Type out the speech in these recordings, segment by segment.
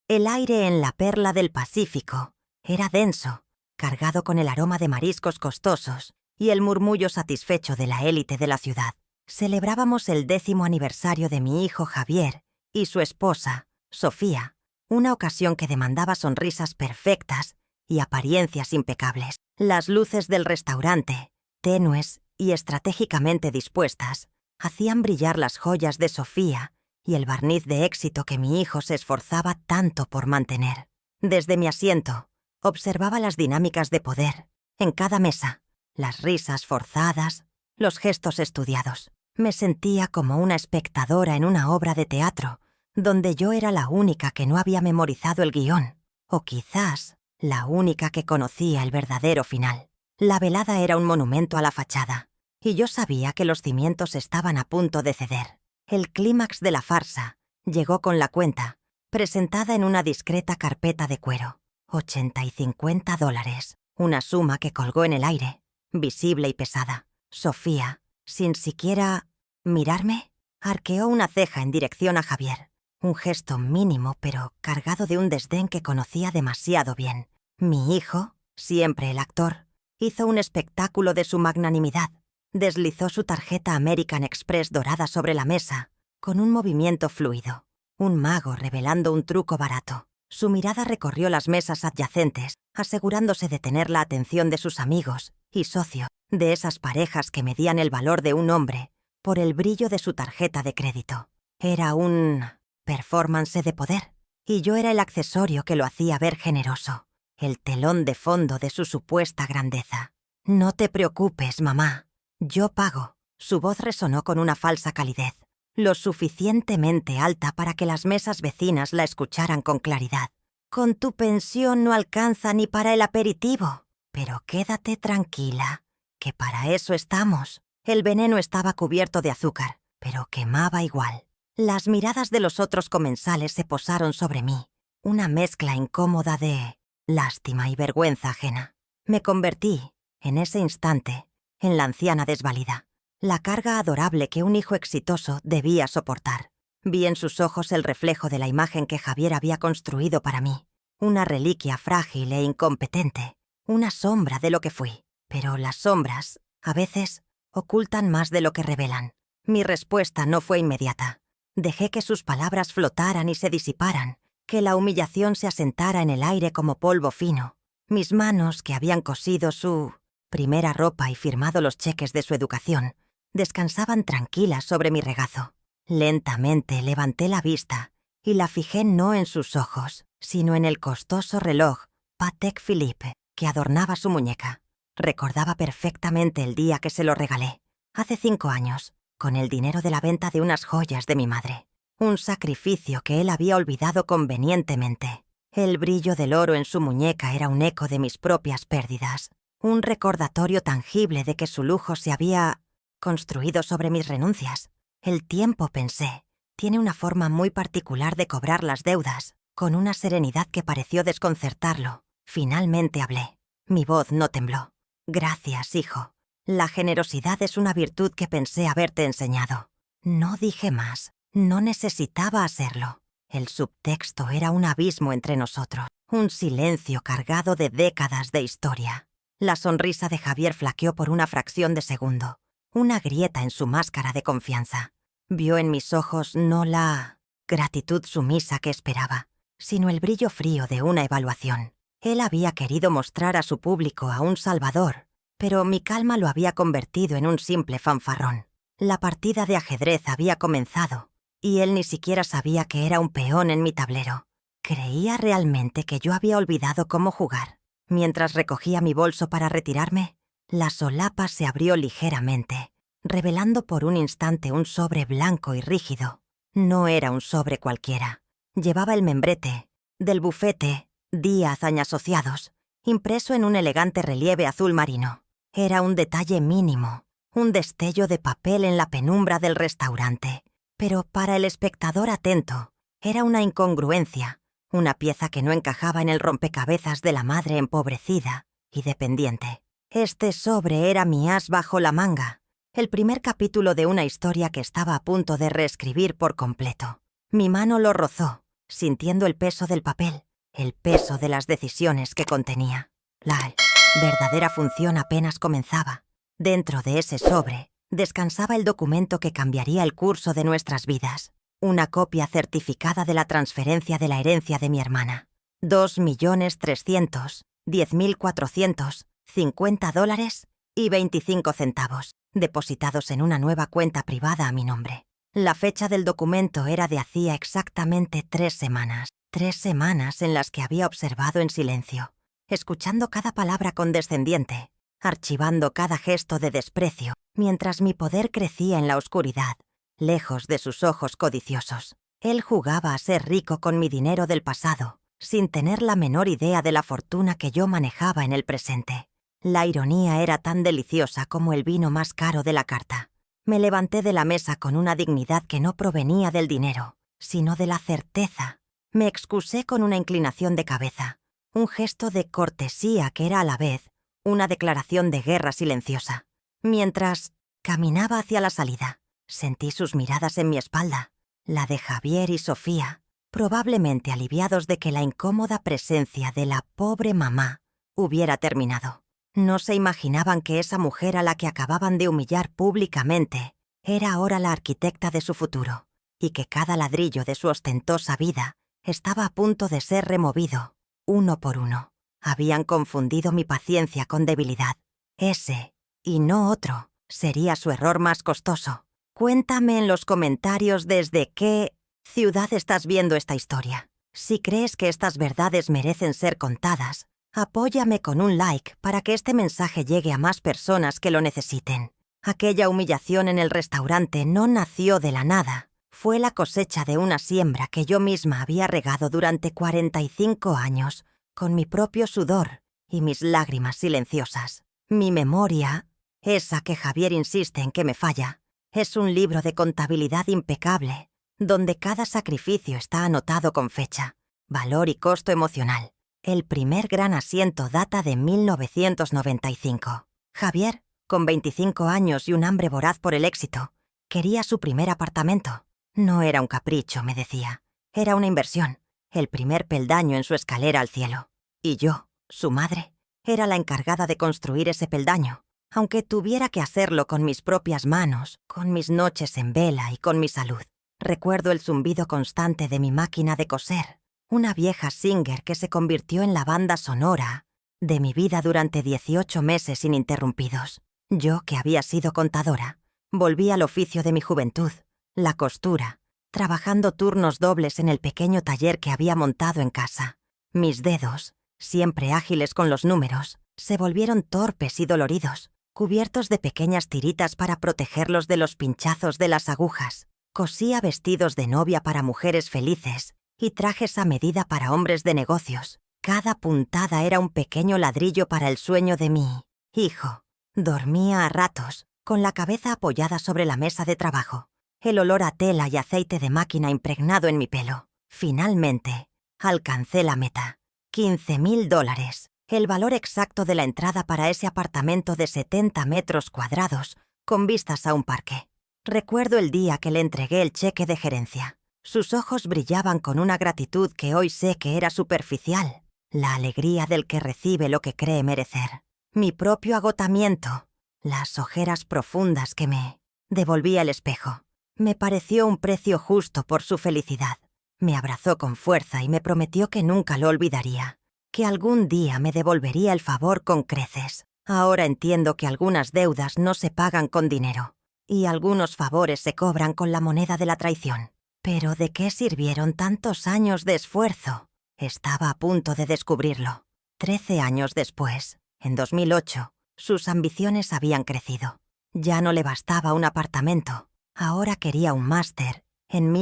El aire en la perla del Pacífico era denso, cargado con el aroma de mariscos costosos y el murmullo satisfecho de la élite de la ciudad. Celebrábamos el 10º aniversario de mi hijo Javier y su esposa, Sofía, una ocasión que demandaba sonrisas perfectas y apariencias impecables. Las luces del restaurante, tenues y estratégicamente dispuestas, hacían brillar las joyas de Sofía y el barniz de éxito que mi hijo se esforzaba tanto por mantener. Desde mi asiento, observaba las dinámicas de poder en cada mesa, las risas forzadas, los gestos estudiados. Me sentía como una espectadora en una obra de teatro, donde yo era la única que no había memorizado el guión, o quizás la única que conocía el verdadero final. La velada era un monumento a la fachada, y yo sabía que los cimientos estaban a punto de ceder. El clímax de la farsa llegó con la cuenta, presentada en una discreta carpeta de cuero. $80 y $50, una suma que colgó en el aire, visible y pesada. Sofía, sin siquiera mirarme, arqueó una ceja en dirección a Javier. Un gesto mínimo, pero cargado de un desdén que conocía demasiado bien. Mi hijo, siempre el actor, hizo un espectáculo de su magnanimidad. Deslizó su tarjeta American Express dorada sobre la mesa, con un movimiento fluido. Un mago revelando un truco barato. Su mirada recorrió las mesas adyacentes, asegurándose de tener la atención de sus amigos y socios, de esas parejas que medían el valor de un hombre por el brillo de su tarjeta de crédito. Era un performance de poder, y yo era el accesorio que lo hacía ver generoso, el telón de fondo de su supuesta grandeza. «No te preocupes, mamá. Yo pago». Su voz resonó con una falsa calidez, lo suficientemente alta para que las mesas vecinas la escucharan con claridad. «Con tu pensión no alcanza ni para el aperitivo. Pero quédate tranquila, que para eso estamos». El veneno estaba cubierto de azúcar, pero quemaba igual. Las miradas de los otros comensales se posaron sobre mí, una mezcla incómoda de lástima y vergüenza ajena. Me convertí, en ese instante, en la anciana desvalida, la carga adorable que un hijo exitoso debía soportar. Vi en sus ojos el reflejo de la imagen que Javier había construido para mí, una reliquia frágil e incompetente, una sombra de lo que fui. Pero las sombras, a veces, ocultan más de lo que revelan. Mi respuesta no fue inmediata. Dejé que sus palabras flotaran y se disiparan, que la humillación se asentara en el aire como polvo fino. Mis manos, que habían cosido su primera ropa y firmado los cheques de su educación, descansaban tranquilas sobre mi regazo. Lentamente levanté la vista y la fijé no en sus ojos, sino en el costoso reloj Patek Philippe que adornaba su muñeca. Recordaba perfectamente el día que se lo regalé, hace 5 años, con el dinero de la venta de unas joyas de mi madre. Un sacrificio que él había olvidado convenientemente. El brillo del oro en su muñeca era un eco de mis propias pérdidas, un recordatorio tangible de que su lujo se había construido sobre mis renuncias. El tiempo, pensé, tiene una forma muy particular de cobrar las deudas. Con una serenidad que pareció desconcertarlo, finalmente hablé. Mi voz no tembló. «Gracias, hijo. La generosidad es una virtud que pensé haberte enseñado». No dije más. No necesitaba hacerlo. El subtexto era un abismo entre nosotros, un silencio cargado de décadas de historia. La sonrisa de Javier flaqueó por una fracción de segundo, una grieta en su máscara de confianza. Vio en mis ojos no la gratitud sumisa que esperaba, sino el brillo frío de una evaluación. Él había querido mostrar a su público a un salvador, pero mi calma lo había convertido en un simple fanfarrón. La partida de ajedrez había comenzado, y él ni siquiera sabía que era un peón en mi tablero. ¿Creía realmente que yo había olvidado cómo jugar? Mientras recogía mi bolso para retirarme, la solapa se abrió ligeramente, revelando por un instante un sobre blanco y rígido. No era un sobre cualquiera. Llevaba el membrete del bufete Díaz Asociados, impreso en un elegante relieve azul marino. Era un detalle mínimo, un destello de papel en la penumbra del restaurante. Pero para el espectador atento, era una incongruencia, una pieza que no encajaba en el rompecabezas de la madre empobrecida y dependiente. Este sobre era mi as bajo la manga, el primer capítulo de una historia que estaba a punto de reescribir por completo. Mi mano lo rozó, sintiendo el peso del papel, el peso de las decisiones que contenía. La verdadera función apenas comenzaba. Dentro de ese sobre descansaba el documento que cambiaría el curso de nuestras vidas. Una copia certificada de la transferencia de la herencia de mi hermana. $2.310.450.25 depositados en una nueva cuenta privada a mi nombre. La fecha del documento era de hacía exactamente 3 semanas. 3 semanas en las que había observado en silencio, escuchando cada palabra condescendiente, archivando cada gesto de desprecio, mientras mi poder crecía en la oscuridad, lejos de sus ojos codiciosos. Él jugaba a ser rico con mi dinero del pasado, sin tener la menor idea de la fortuna que yo manejaba en el presente. La ironía era tan deliciosa como el vino más caro de la carta. Me levanté de la mesa con una dignidad que no provenía del dinero, sino de la certeza. Me excusé con una inclinación de cabeza, un gesto de cortesía que era a la vez una declaración de guerra silenciosa. Mientras caminaba hacia la salida, sentí sus miradas en mi espalda, la de Javier y Sofía, probablemente aliviados de que la incómoda presencia de la pobre mamá hubiera terminado. No se imaginaban que esa mujer a la que acababan de humillar públicamente era ahora la arquitecta de su futuro, y que cada ladrillo de su ostentosa vida estaba a punto de ser removido, uno por uno. Habían confundido mi paciencia con debilidad. Ese, y no otro, sería su error más costoso. Cuéntame en los comentarios desde qué ciudad estás viendo esta historia. Si crees que estas verdades merecen ser contadas, apóyame con un like para que este mensaje llegue a más personas que lo necesiten. Aquella humillación en el restaurante no nació de la nada. Fue la cosecha de una siembra que yo misma había regado durante 45 años, con mi propio sudor y mis lágrimas silenciosas. Mi memoria, esa que Javier insiste en que me falla, es un libro de contabilidad impecable, donde cada sacrificio está anotado con fecha, valor y costo emocional. El primer gran asiento data de 1995. Javier, con 25 años y un hambre voraz por el éxito, quería su primer apartamento. No era un capricho, me decía. Era una inversión, el primer peldaño en su escalera al cielo. Y yo, su madre, era la encargada de construir ese peldaño, aunque tuviera que hacerlo con mis propias manos, con mis noches en vela y con mi salud. Recuerdo el zumbido constante de mi máquina de coser, una vieja Singer que se convirtió en la banda sonora de mi vida durante 18 meses ininterrumpidos. Yo, que había sido contadora, volví al oficio de mi juventud, la costura, trabajando turnos dobles en el pequeño taller que había montado en casa. Mis dedos, siempre ágiles con los números, se volvieron torpes y doloridos, cubiertos de pequeñas tiritas para protegerlos de los pinchazos de las agujas. Cosía vestidos de novia para mujeres felices y trajes a medida para hombres de negocios. Cada puntada era un pequeño ladrillo para el sueño de mi hijo. Dormía a ratos, con la cabeza apoyada sobre la mesa de trabajo, el olor a tela y aceite de máquina impregnado en mi pelo. Finalmente, alcancé la meta. $15.000, el valor exacto de la entrada para ese apartamento de 70 metros cuadrados, con vistas a un parque. Recuerdo el día que le entregué el cheque de gerencia. Sus ojos brillaban con una gratitud que hoy sé que era superficial, la alegría del que recibe lo que cree merecer. Mi propio agotamiento, las ojeras profundas que me devolvía el espejo. Me pareció un precio justo por su felicidad. Me abrazó con fuerza y me prometió que nunca lo olvidaría, que algún día me devolvería el favor con creces. Ahora entiendo que algunas deudas no se pagan con dinero, y algunos favores se cobran con la moneda de la traición. Pero ¿de qué sirvieron tantos años de esfuerzo? Estaba a punto de descubrirlo. 13 años después, en 2008, sus ambiciones habían crecido. Ya no le bastaba un apartamento. Ahora quería un máster en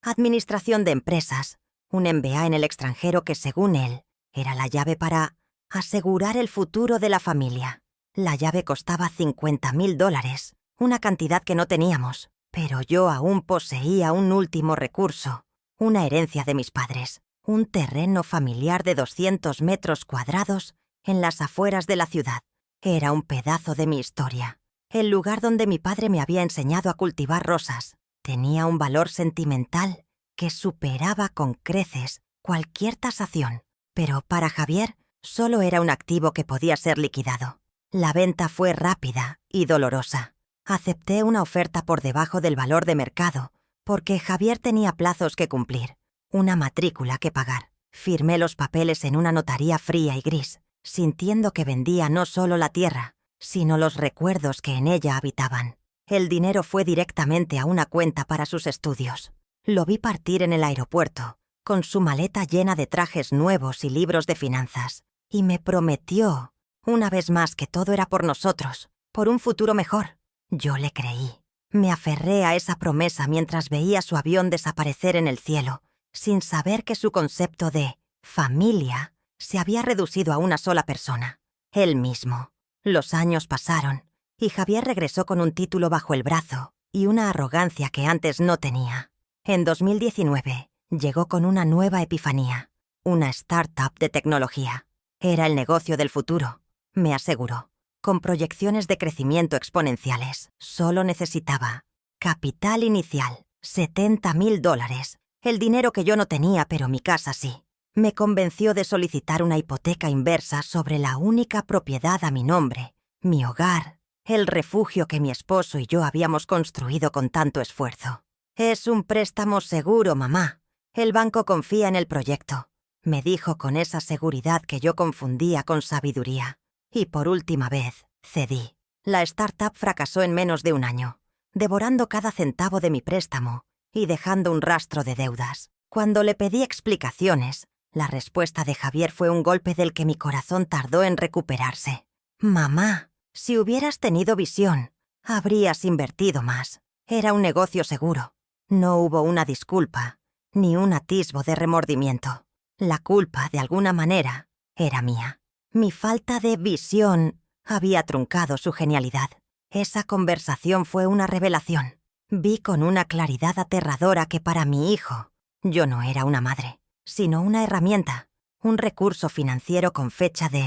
Administración de Empresas, un MBA en el extranjero que, según él, era la llave para asegurar el futuro de la familia. La llave costaba $50.000, una cantidad que no teníamos, pero yo aún poseía un último recurso, una herencia de mis padres, un terreno familiar de 200 metros cuadrados en las afueras de la ciudad. Era un pedazo de mi historia. El lugar donde mi padre me había enseñado a cultivar rosas tenía un valor sentimental que superaba con creces cualquier tasación. Pero para Javier solo era un activo que podía ser liquidado. La venta fue rápida y dolorosa. Acepté una oferta por debajo del valor de mercado porque Javier tenía plazos que cumplir, una matrícula que pagar. Firmé los papeles en una notaría fría y gris, sintiendo que vendía no solo la tierra, sino los recuerdos que en ella habitaban. El dinero fue directamente a una cuenta para sus estudios. Lo vi partir en el aeropuerto, con su maleta llena de trajes nuevos y libros de finanzas, y me prometió, una vez más, que todo era por nosotros, por un futuro mejor. Yo le creí. Me aferré a esa promesa mientras veía su avión desaparecer en el cielo, sin saber que su concepto de familia se había reducido a una sola persona, él mismo. Los años pasaron, y Javier regresó con un título bajo el brazo y una arrogancia que antes no tenía. En 2019, llegó con una nueva epifanía, una startup de tecnología. Era el negocio del futuro, me aseguró, con proyecciones de crecimiento exponenciales. Solo necesitaba capital inicial, $70,000, el dinero que yo no tenía, pero mi casa sí. Me convenció de solicitar una hipoteca inversa sobre la única propiedad a mi nombre, mi hogar, el refugio que mi esposo y yo habíamos construido con tanto esfuerzo. «Es un préstamo seguro, mamá. El banco confía en el proyecto», me dijo con esa seguridad que yo confundía con sabiduría. Y por última vez, cedí. La startup fracasó en menos de un año, devorando cada centavo de mi préstamo y dejando un rastro de deudas. Cuando le pedí explicaciones, la respuesta de Javier fue un golpe del que mi corazón tardó en recuperarse. «Mamá, si hubieras tenido visión, habrías invertido más. Era un negocio seguro». No hubo una disculpa, ni un atisbo de remordimiento. La culpa, de alguna manera, era mía. Mi falta de visión había truncado su genialidad. Esa conversación fue una revelación. Vi con una claridad aterradora que para mi hijo, yo no era una madre, sino una herramienta, un recurso financiero con fecha de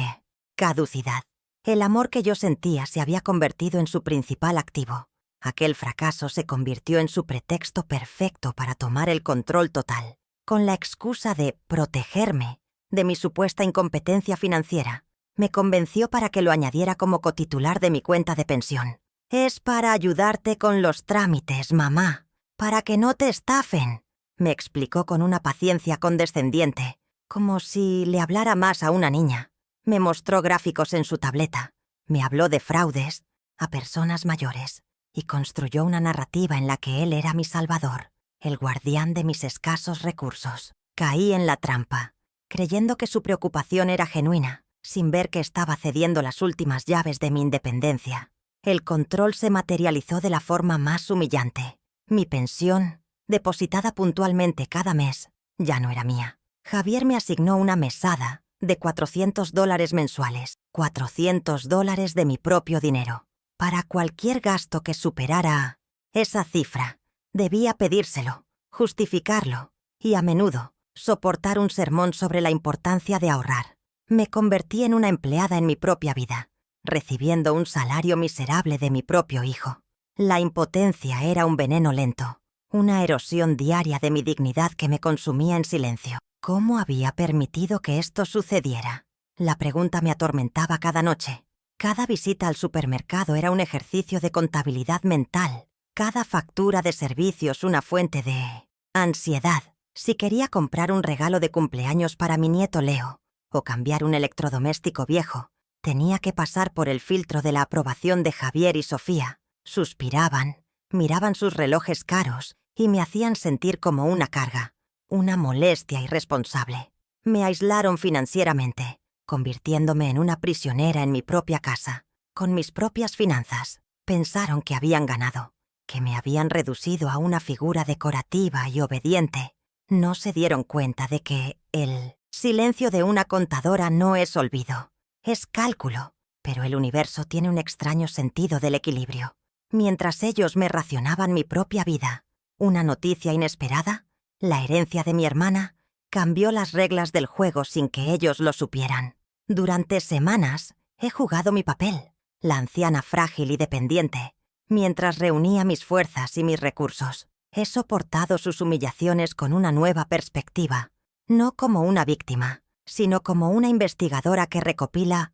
caducidad. El amor que yo sentía se había convertido en su principal activo. Aquel fracaso se convirtió en su pretexto perfecto para tomar el control total. Con la excusa de protegerme de mi supuesta incompetencia financiera, me convenció para que lo añadiera como cotitular de mi cuenta de pensión. «Es para ayudarte con los trámites, mamá, para que no te estafen», me explicó con una paciencia condescendiente, como si le hablara más a una niña. Me mostró gráficos en su tableta, me habló de fraudes a personas mayores y construyó una narrativa en la que él era mi salvador, el guardián de mis escasos recursos. Caí en la trampa, creyendo que su preocupación era genuina, sin ver que estaba cediendo las últimas llaves de mi independencia. El control se materializó de la forma más humillante. Mi pensión, depositada puntualmente cada mes, ya no era mía. Javier me asignó una mesada de $400 mensuales, $400 de mi propio dinero. Para cualquier gasto que superara esa cifra, debía pedírselo, justificarlo y, a menudo, soportar un sermón sobre la importancia de ahorrar. Me convertí en una empleada en mi propia vida, recibiendo un salario miserable de mi propio hijo. La impotencia era un veneno lento, una erosión diaria de mi dignidad que me consumía en silencio. ¿Cómo había permitido que esto sucediera? La pregunta me atormentaba cada noche. Cada visita al supermercado era un ejercicio de contabilidad mental. Cada factura de servicios una fuente de ansiedad. Si quería comprar un regalo de cumpleaños para mi nieto Leo o cambiar un electrodoméstico viejo, tenía que pasar por el filtro de la aprobación de Javier y Sofía. Suspiraban, miraban sus relojes caros y me hacían sentir como una carga, una molestia irresponsable. Me aislaron financieramente, convirtiéndome en una prisionera en mi propia casa, con mis propias finanzas. Pensaron que habían ganado, que me habían reducido a una figura decorativa y obediente. No se dieron cuenta de que el silencio de una contadora no es olvido, es cálculo, pero el universo tiene un extraño sentido del equilibrio. Mientras ellos me racionaban mi propia vida, una noticia inesperada, la herencia de mi hermana, cambió las reglas del juego sin que ellos lo supieran. Durante semanas he jugado mi papel, la anciana frágil y dependiente, mientras reunía mis fuerzas y mis recursos. He soportado sus humillaciones con una nueva perspectiva, no como una víctima, sino como una investigadora que recopila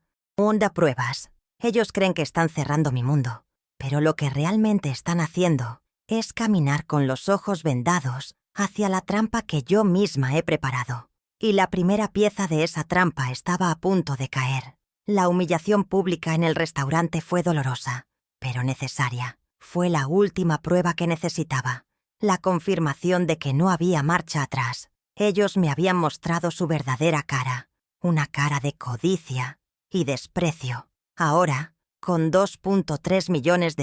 pruebas. Ellos creen que están cerrando mi mundo, pero lo que realmente están haciendo es caminar con los ojos vendados hacia la trampa que yo misma he preparado. Y la primera pieza de esa trampa estaba a punto de caer. La humillación pública en el restaurante fue dolorosa, pero necesaria. Fue la última prueba que necesitaba, la confirmación de que no había marcha atrás. Ellos me habían mostrado su verdadera cara, una cara de codicia y desprecio. Ahora, con $2.3 millones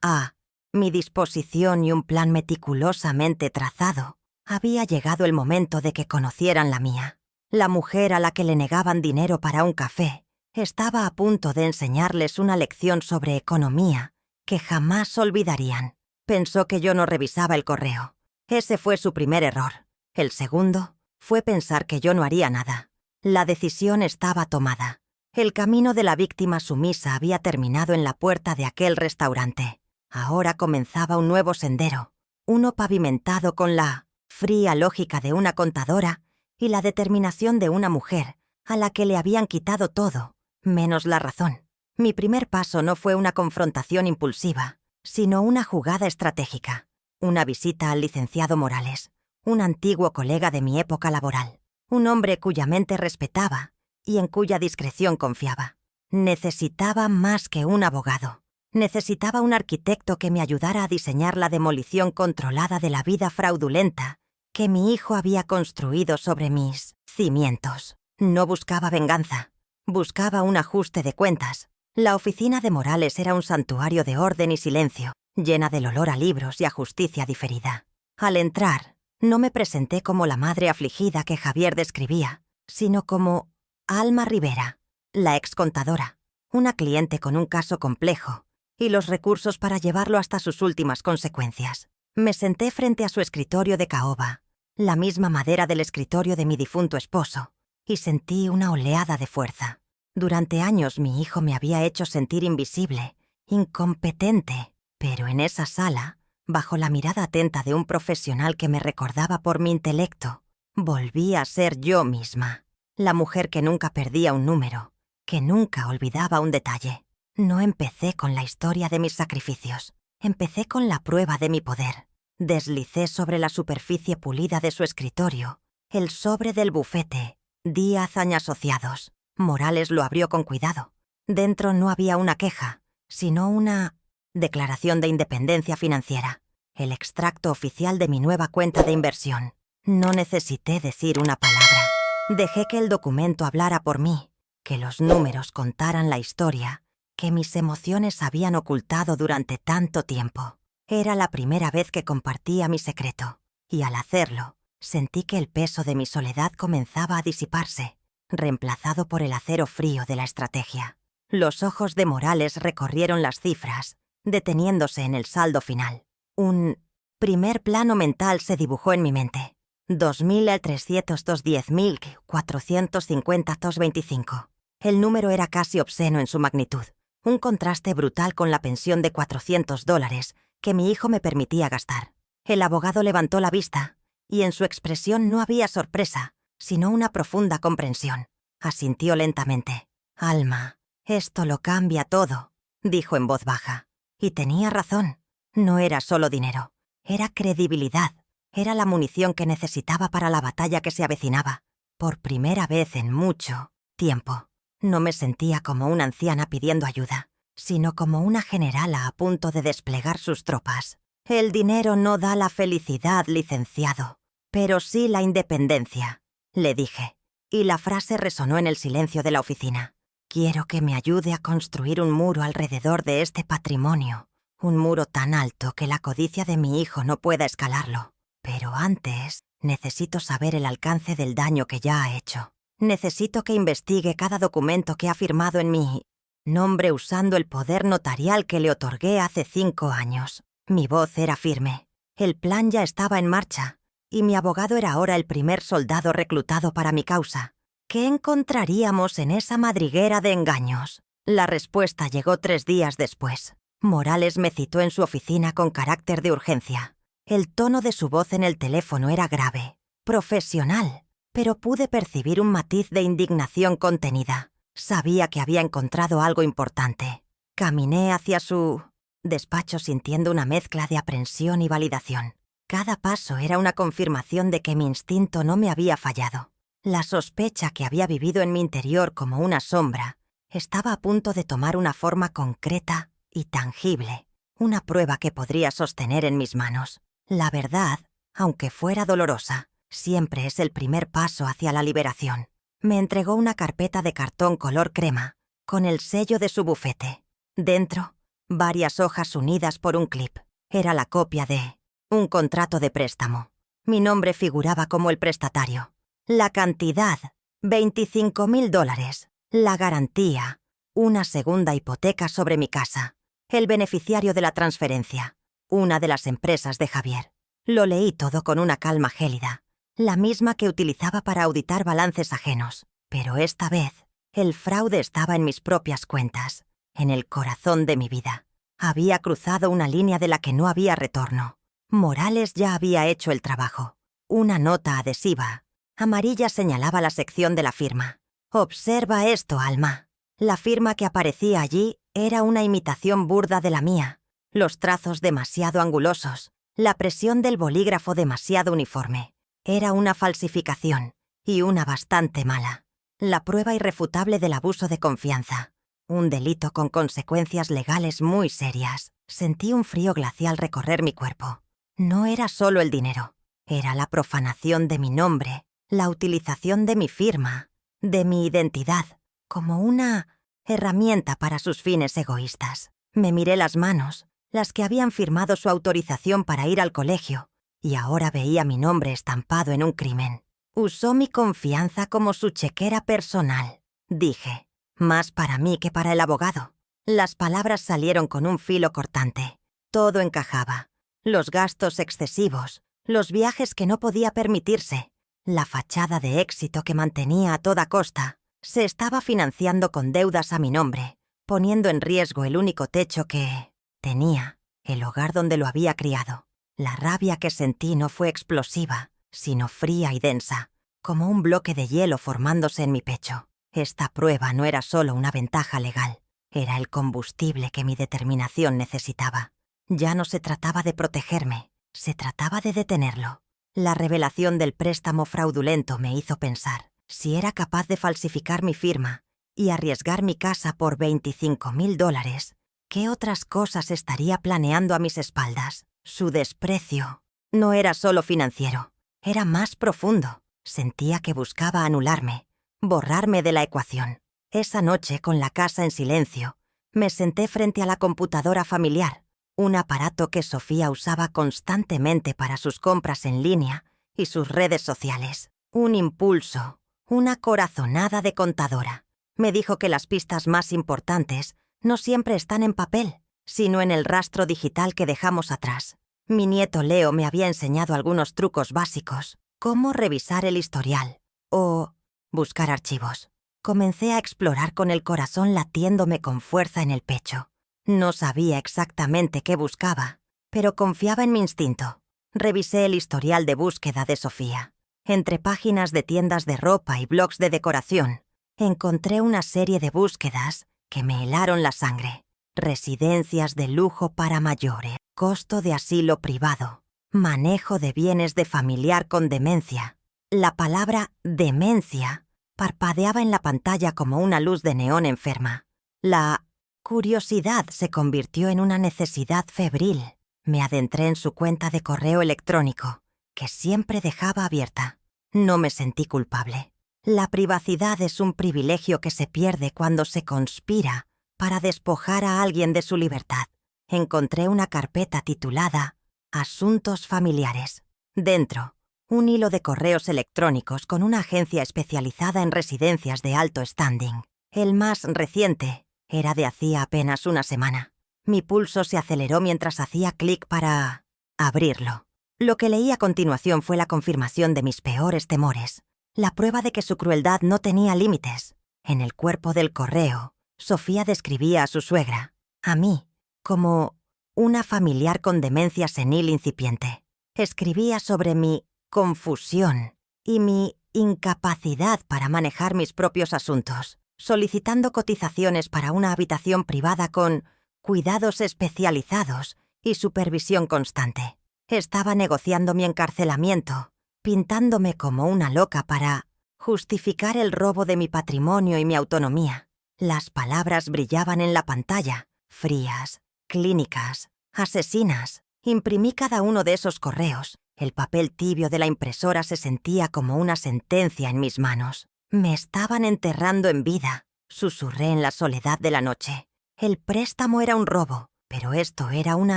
a mi disposición y un plan meticulosamente trazado, había llegado el momento de que conocieran la mía. La mujer a la que le negaban dinero para un café estaba a punto de enseñarles una lección sobre economía que jamás olvidarían. Pensó que yo no revisaba el correo. Ese fue su primer error. El segundo fue pensar que yo no haría nada. La decisión estaba tomada. El camino de la víctima sumisa había terminado en la puerta de aquel restaurante. Ahora comenzaba un nuevo sendero, uno pavimentado con la fría lógica de una contadora y la determinación de una mujer a la que le habían quitado todo, menos la razón. Mi primer paso no fue una confrontación impulsiva, sino una jugada estratégica, una visita al licenciado Morales, un antiguo colega de mi época laboral, un hombre cuya mente respetaba y en cuya discreción confiaba. Necesitaba más que un abogado. Necesitaba un arquitecto que me ayudara a diseñar la demolición controlada de la vida fraudulenta que mi hijo había construido sobre mis cimientos. No buscaba venganza, buscaba un ajuste de cuentas. La oficina de Morales era un santuario de orden y silencio, llena del olor a libros y a justicia diferida. Al entrar, no me presenté como la madre afligida que Javier describía, sino como Alma Rivera, la excontadora, una cliente con un caso complejo y los recursos para llevarlo hasta sus últimas consecuencias. Me senté frente a su escritorio de caoba, la misma madera del escritorio de mi difunto esposo, y sentí una oleada de fuerza. Durante años mi hijo me había hecho sentir invisible, incompetente, pero en esa sala, bajo la mirada atenta de un profesional que me recordaba por mi intelecto, volví a ser yo misma, la mujer que nunca perdía un número, que nunca olvidaba un detalle. No empecé con la historia de mis sacrificios, empecé con la prueba de mi poder. Deslicé sobre la superficie pulida de su escritorio el sobre del bufete, Díaz Asociados. Morales lo abrió con cuidado. Dentro no había una queja, sino una declaración de independencia financiera, el extracto oficial de mi nueva cuenta de inversión. No necesité decir una palabra. Dejé que el documento hablara por mí, que los números contaran la historia que mis emociones habían ocultado durante tanto tiempo. Era la primera vez que compartía mi secreto, y al hacerlo, sentí que el peso de mi soledad comenzaba a disiparse, reemplazado por el acero frío de la estrategia. Los ojos de Morales recorrieron las cifras, deteniéndose en el saldo final. Un primer plano mental se dibujó en mi mente. 2.310.450.25. El número era casi obsceno en su magnitud, un contraste brutal con la pensión de $400 que mi hijo me permitía gastar. El abogado levantó la vista, y en su expresión no había sorpresa, sino una profunda comprensión. Asintió lentamente. «Alma, esto lo cambia todo», dijo en voz baja. Y tenía razón. No era solo dinero, era credibilidad. Era la munición que necesitaba para la batalla que se avecinaba. Por primera vez en mucho tiempo. No me sentía como una anciana pidiendo ayuda, sino como una generala a punto de desplegar sus tropas. «El dinero no da la felicidad, licenciado, pero sí la independencia», le dije, y la frase resonó en el silencio de la oficina. «Quiero que me ayude a construir un muro alrededor de este patrimonio, un muro tan alto que la codicia de mi hijo no pueda escalarlo. Pero antes, necesito saber el alcance del daño que ya ha hecho. Necesito que investigue cada documento que ha firmado en mi nombre usando el poder notarial que le otorgué hace 5 años». Mi voz era firme. El plan ya estaba en marcha, y mi abogado era ahora el primer soldado reclutado para mi causa. ¿Qué encontraríamos en esa madriguera de engaños? La respuesta llegó 3 días después. Morales me citó en su oficina con carácter de urgencia. El tono de su voz en el teléfono era grave, profesional, pero pude percibir un matiz de indignación contenida. Sabía que había encontrado algo importante. Caminé hacia su despacho sintiendo una mezcla de aprensión y validación. Cada paso era una confirmación de que mi instinto no me había fallado. La sospecha que había vivido en mi interior como una sombra estaba a punto de tomar una forma concreta y tangible, una prueba que podría sostener en mis manos. La verdad, aunque fuera dolorosa, siempre es el primer paso hacia la liberación. Me entregó una carpeta de cartón color crema, con el sello de su bufete. Dentro, varias hojas unidas por un clip. Era la copia de un contrato de préstamo. Mi nombre figuraba como el prestatario. La cantidad, $25,000. La garantía, una segunda hipoteca sobre mi casa. El beneficiario de la transferencia, una de las empresas de Javier. Lo leí todo con una calma gélida, la misma que utilizaba para auditar balances ajenos. Pero esta vez, el fraude estaba en mis propias cuentas, en el corazón de mi vida. Había cruzado una línea de la que no había retorno. Morales ya había hecho el trabajo. Una nota adhesiva, amarilla, señalaba la sección de la firma. «Observa esto, Alma». La firma que aparecía allí era una imitación burda de la mía. Los trazos demasiado angulosos, la presión del bolígrafo demasiado uniforme. Era una falsificación, y una bastante mala. La prueba irrefutable del abuso de confianza. Un delito con consecuencias legales muy serias. Sentí un frío glacial recorrer mi cuerpo. No era solo el dinero. Era la profanación de mi nombre, la utilización de mi firma, de mi identidad, como una herramienta para sus fines egoístas. Me miré las manos, las que habían firmado su autorización para ir al colegio, y ahora veía mi nombre estampado en un crimen. Usó mi confianza como su chequera personal, dije, más para mí que para el abogado. Las palabras salieron con un filo cortante. Todo encajaba. Los gastos excesivos, los viajes que no podía permitirse, la fachada de éxito que mantenía a toda costa, se estaba financiando con deudas a mi nombre, poniendo en riesgo el único techo que tenía, el hogar donde lo había criado. La rabia que sentí no fue explosiva, sino fría y densa, como un bloque de hielo formándose en mi pecho. Esta prueba no era solo una ventaja legal, era el combustible que mi determinación necesitaba. Ya no se trataba de protegerme, se trataba de detenerlo. La revelación del préstamo fraudulento me hizo pensar, si era capaz de falsificar mi firma y arriesgar mi casa por $25,000, ¿qué otras cosas estaría planeando a mis espaldas? Su desprecio no era solo financiero, era más profundo. Sentía que buscaba anularme, borrarme de la ecuación. Esa noche, con la casa en silencio, me senté frente a la computadora familiar, un aparato que Sofía usaba constantemente para sus compras en línea y sus redes sociales. Un impulso, una corazonada de contadora. Me dijo que las pistas más importantes no siempre están en papel, sino en el rastro digital que dejamos atrás. Mi nieto Leo me había enseñado algunos trucos básicos, cómo revisar el historial o buscar archivos. Comencé a explorar con el corazón latiéndome con fuerza en el pecho. No sabía exactamente qué buscaba, pero confiaba en mi instinto. Revisé el historial de búsqueda de Sofía. Entre páginas de tiendas de ropa y blogs de decoración, encontré una serie de búsquedas que me helaron la sangre. Residencias de lujo para mayores, costo de asilo privado, manejo de bienes de familiar con demencia. La palabra demencia parpadeaba en la pantalla como una luz de neón enferma. La curiosidad se convirtió en una necesidad febril. Me adentré en su cuenta de correo electrónico, que siempre dejaba abierta. No me sentí culpable. La privacidad es un privilegio que se pierde cuando se conspira para despojar a alguien de su libertad. Encontré una carpeta titulada Asuntos familiares. Dentro, un hilo de correos electrónicos con una agencia especializada en residencias de alto standing. El más reciente era de hacía apenas una semana. Mi pulso se aceleró mientras hacía clic para abrirlo. Lo que leí a continuación fue la confirmación de mis peores temores, la prueba de que su crueldad no tenía límites. En el cuerpo del correo, Sofía describía a su suegra, a mí, como una familiar con demencia senil incipiente. Escribía sobre mi confusión y mi incapacidad para manejar mis propios asuntos, solicitando cotizaciones para una habitación privada con cuidados especializados y supervisión constante. Estaba negociando mi encarcelamiento, pintándome como una loca para justificar el robo de mi patrimonio y mi autonomía. Las palabras brillaban en la pantalla, frías, clínicas, asesinas. Imprimí cada uno de esos correos. El papel tibio de la impresora se sentía como una sentencia en mis manos. Me estaban enterrando en vida, susurré en la soledad de la noche. El préstamo era un robo, pero esto era una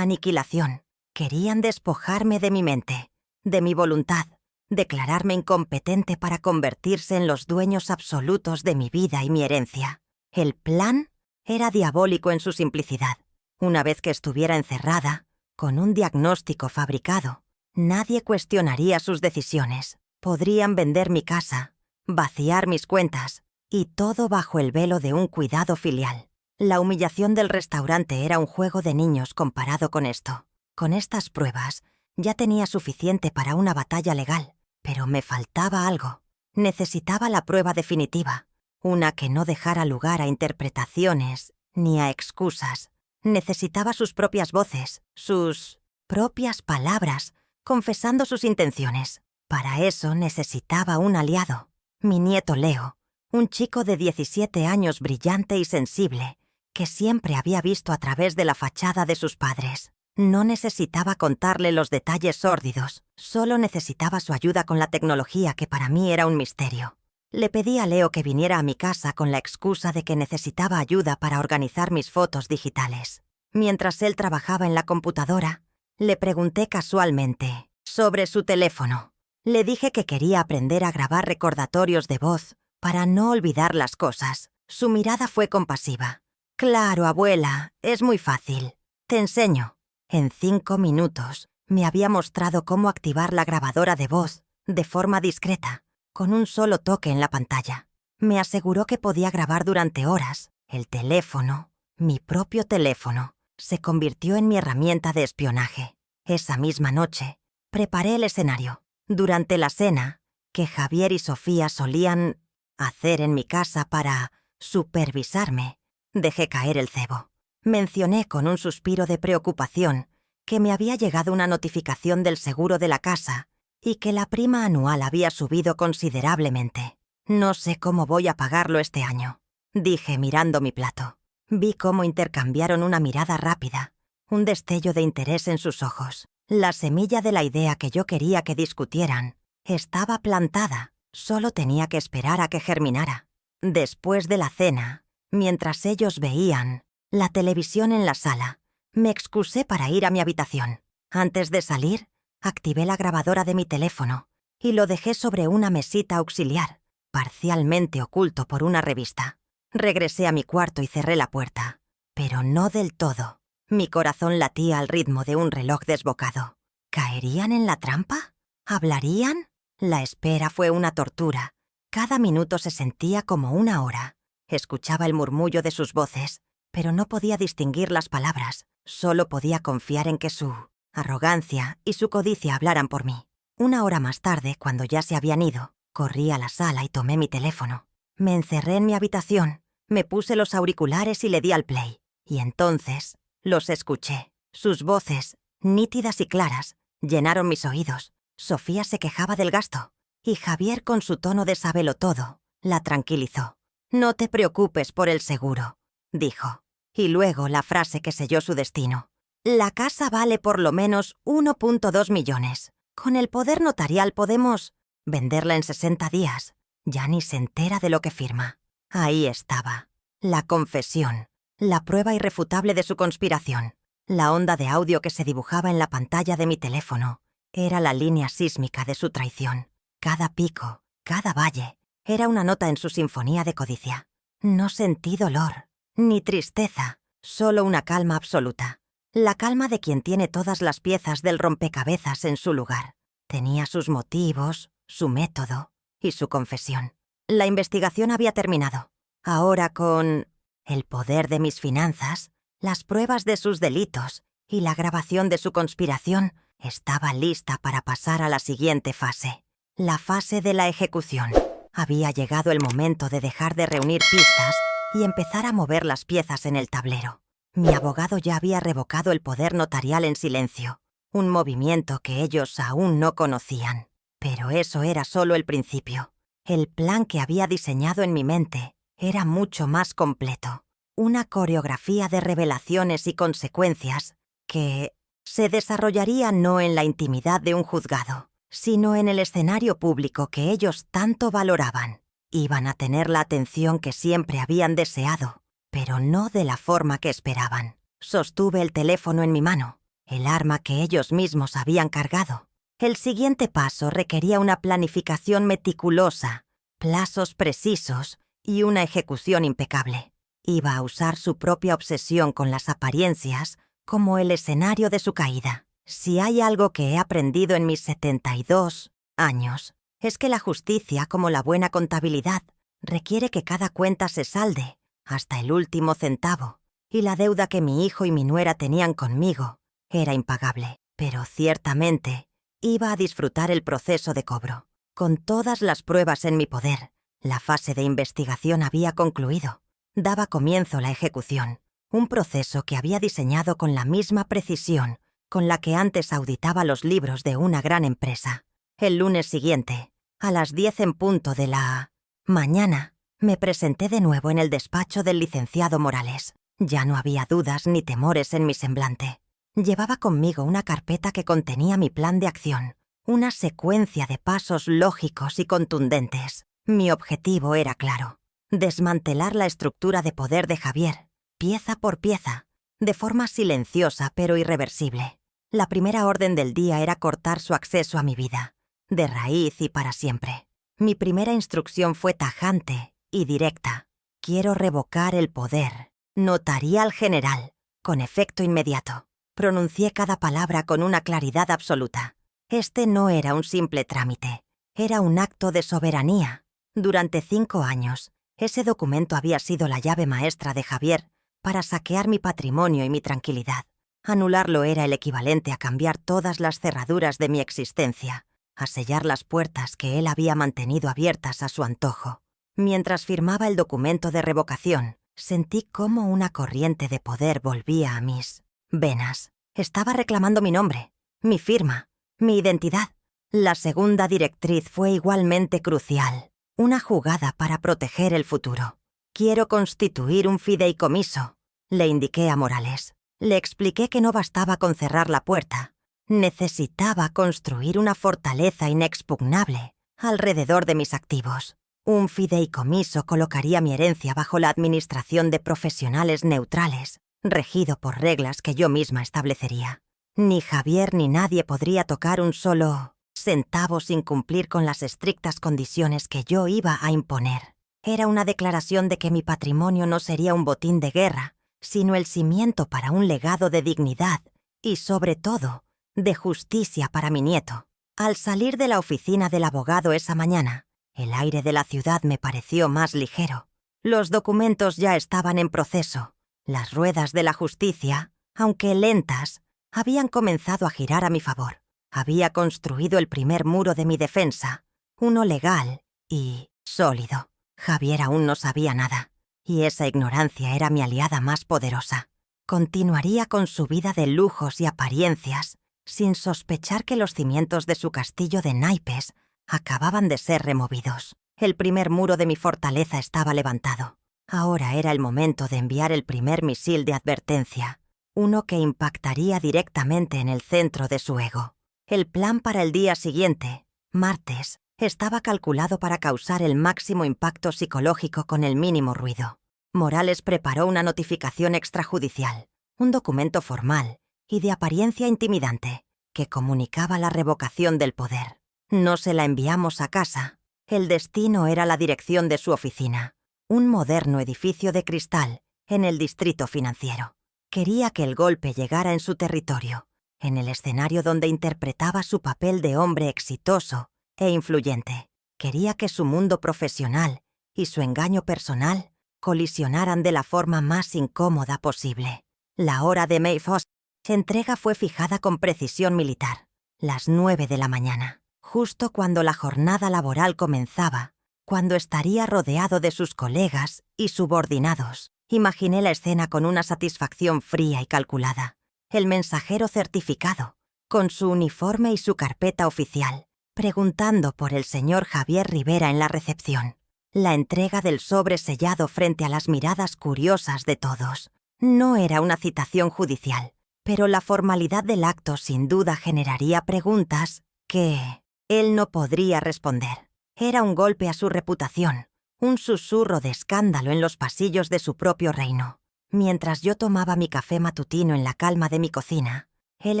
aniquilación. Querían despojarme de mi mente, de mi voluntad, declararme incompetente para convertirse en los dueños absolutos de mi vida y mi herencia. El plan era diabólico en su simplicidad. Una vez que estuviera encerrada, con un diagnóstico fabricado, nadie cuestionaría sus decisiones. Podrían vender mi casa, vaciar mis cuentas, y todo bajo el velo de un cuidado filial. La humillación del restaurante era un juego de niños comparado con esto. Con estas pruebas, ya tenía suficiente para una batalla legal, pero me faltaba algo. Necesitaba la prueba definitiva, una que no dejara lugar a interpretaciones ni a excusas. Necesitaba sus propias voces, sus propias palabras, confesando sus intenciones. Para eso necesitaba un aliado. Mi nieto Leo, un chico de 17 años brillante y sensible, que siempre había visto a través de la fachada de sus padres. No necesitaba contarle los detalles sórdidos, solo necesitaba su ayuda con la tecnología que para mí era un misterio. Le pedí a Leo que viniera a mi casa con la excusa de que necesitaba ayuda para organizar mis fotos digitales. Mientras él trabajaba en la computadora, le pregunté casualmente sobre su teléfono. Le dije que quería aprender a grabar recordatorios de voz para no olvidar las cosas. Su mirada fue compasiva. «Claro, abuela, es muy fácil. Te enseño». En 5 minutos me había mostrado cómo activar la grabadora de voz de forma discreta, con un solo toque en la pantalla. Me aseguró que podía grabar durante horas. El teléfono, mi propio teléfono, se convirtió en mi herramienta de espionaje. Esa misma noche, preparé el escenario. Durante la cena, que Javier y Sofía solían hacer en mi casa para supervisarme, dejé caer el cebo. Mencioné con un suspiro de preocupación que me había llegado una notificación del seguro de la casa y que la prima anual había subido considerablemente. «No sé cómo voy a pagarlo este año», dije mirando mi plato. Vi cómo intercambiaron una mirada rápida, un destello de interés en sus ojos. La semilla de la idea que yo quería que discutieran estaba plantada, solo tenía que esperar a que germinara. Después de la cena, mientras ellos veían la televisión en la sala, me excusé para ir a mi habitación. Antes de salir, activé la grabadora de mi teléfono y lo dejé sobre una mesita auxiliar, parcialmente oculto por una revista. Regresé a mi cuarto y cerré la puerta, pero no del todo. Mi corazón latía al ritmo de un reloj desbocado. ¿Caerían en la trampa? ¿Hablarían? La espera fue una tortura. Cada minuto se sentía como una hora. Escuchaba el murmullo de sus voces, pero no podía distinguir las palabras. Solo podía confiar en que su arrogancia y su codicia hablaran por mí. 1 hora más tarde, cuando ya se habían ido, corrí a la sala y tomé mi teléfono. Me encerré en mi habitación, me puse los auriculares y le di al play. Y entonces los escuché. Sus voces, nítidas y claras, llenaron mis oídos. Sofía se quejaba del gasto, y Javier, con su tono de sabelotodo, la tranquilizó. «No te preocupes por el seguro», dijo. Y luego la frase que selló su destino. «La casa vale por lo menos 1,2 millones. Con el poder notarial podemos venderla en 60 días. Ya ni se entera de lo que firma». Ahí estaba. La confesión. La prueba irrefutable de su conspiración. La onda de audio que se dibujaba en la pantalla de mi teléfono era la línea sísmica de su traición. Cada pico, cada valle, era una nota en su sinfonía de codicia. No sentí dolor, ni tristeza, solo una calma absoluta. La calma de quien tiene todas las piezas del rompecabezas en su lugar. Tenía sus motivos, su método y su confesión. La investigación había terminado. Ahora, con el poder de mis finanzas, las pruebas de sus delitos y la grabación de su conspiración, Estaba lista para pasar a la siguiente fase, la fase de la ejecución. Había llegado el momento de dejar de reunir pistas y empezar a mover las piezas en el tablero. Mi abogado ya había revocado el poder notarial en silencio, un movimiento que ellos aún no conocían. Pero eso era solo el principio. El plan que había diseñado en mi mente era mucho más completo. Una coreografía de revelaciones y consecuencias que se desarrollaría no en la intimidad de un juzgado, sino en el escenario público que ellos tanto valoraban. Iban a tener la atención que siempre habían deseado, pero no de la forma que esperaban. Sostuve el teléfono en mi mano, el arma que ellos mismos habían cargado. El siguiente paso requería una planificación meticulosa, plazos precisos y una ejecución impecable. Iba a usar su propia obsesión con las apariencias como el escenario de su caída. Si hay algo que he aprendido en mis 72 años, es que la justicia, como la buena contabilidad, requiere que cada cuenta se salde, hasta el último centavo, y la deuda que mi hijo y mi nuera tenían conmigo era impagable. Pero ciertamente iba a disfrutar el proceso de cobro. Con todas las pruebas en mi poder, la fase de investigación había concluido. Daba comienzo la ejecución, un proceso que había diseñado con la misma precisión con la que antes auditaba los libros de una gran empresa. El lunes siguiente, a las 10 en punto de la mañana, me presenté de nuevo en el despacho del licenciado Morales. Ya no había dudas ni temores en mi semblante. Llevaba conmigo una carpeta que contenía mi plan de acción, una secuencia de pasos lógicos y contundentes. Mi objetivo era claro: desmantelar la estructura de poder de Javier, pieza por pieza, de forma silenciosa pero irreversible. La primera orden del día era cortar su acceso a mi vida, de raíz y para siempre. Mi primera instrucción fue tajante y directa. Quiero revocar el poder notarial general, con efecto inmediato. Pronuncié cada palabra con una claridad absoluta. Este no era un simple trámite, era un acto de soberanía. Durante 5 años, ese documento había sido la llave maestra de Javier para saquear mi patrimonio y mi tranquilidad. Anularlo era el equivalente a cambiar todas las cerraduras de mi existencia, a sellar las puertas que él había mantenido abiertas a su antojo. Mientras firmaba el documento de revocación, sentí cómo una corriente de poder volvía a mis venas. Estaba reclamando mi nombre, mi firma, mi identidad. La segunda directriz fue igualmente crucial, una jugada para proteger el futuro. Quiero constituir un fideicomiso, le indiqué a Morales. Le expliqué que no bastaba con cerrar la puerta. Necesitaba construir una fortaleza inexpugnable alrededor de mis activos. Un fideicomiso colocaría mi herencia bajo la administración de profesionales neutrales, regido por reglas que yo misma establecería. Ni Javier ni nadie podría tocar un solo centavo sin cumplir con las estrictas condiciones que yo iba a imponer. Era una declaración de que mi patrimonio no sería un botín de guerra, sino el cimiento para un legado de dignidad y, sobre todo, de justicia para mi nieto. Al salir de la oficina del abogado esa mañana, el aire de la ciudad me pareció más ligero. Los documentos ya estaban en proceso. Las ruedas de la justicia, aunque lentas, habían comenzado a girar a mi favor. Había construido el primer muro de mi defensa, uno legal y sólido. Javier aún no sabía nada, y esa ignorancia era mi aliada más poderosa. Continuaría con su vida de lujos y apariencias, sin sospechar que los cimientos de su castillo de naipes acababan de ser removidos. El primer muro de mi fortaleza estaba levantado. Ahora era el momento de enviar el primer misil de advertencia, uno que impactaría directamente en el centro de su ego. El plan para el día siguiente, martes, estaba calculado para causar el máximo impacto psicológico con el mínimo ruido. Morales preparó una notificación extrajudicial, un documento formal y de apariencia intimidante, que comunicaba la revocación del poder. No se la enviamos a casa. El destino era la dirección de su oficina, un moderno edificio de cristal en el distrito financiero. Quería que el golpe llegara en su territorio, en el escenario donde interpretaba su papel de hombre exitoso e influyente. Quería que su mundo profesional y su engaño personal colisionaran de la forma más incómoda posible. La hora de Mayfair entrega fue fijada con precisión militar. Las 9 de la mañana, justo cuando la jornada laboral comenzaba, cuando estaría rodeado de sus colegas y subordinados. Imaginé la escena con una satisfacción fría y calculada. El mensajero certificado, con su uniforme y su carpeta oficial, preguntando por el señor Javier Rivera en la recepción. La entrega del sobre sellado frente a las miradas curiosas de todos. No era una citación judicial, pero la formalidad del acto sin duda generaría preguntas que él no podría responder. Era un golpe a su reputación, un susurro de escándalo en los pasillos de su propio reino. Mientras yo tomaba mi café matutino en la calma de mi cocina, él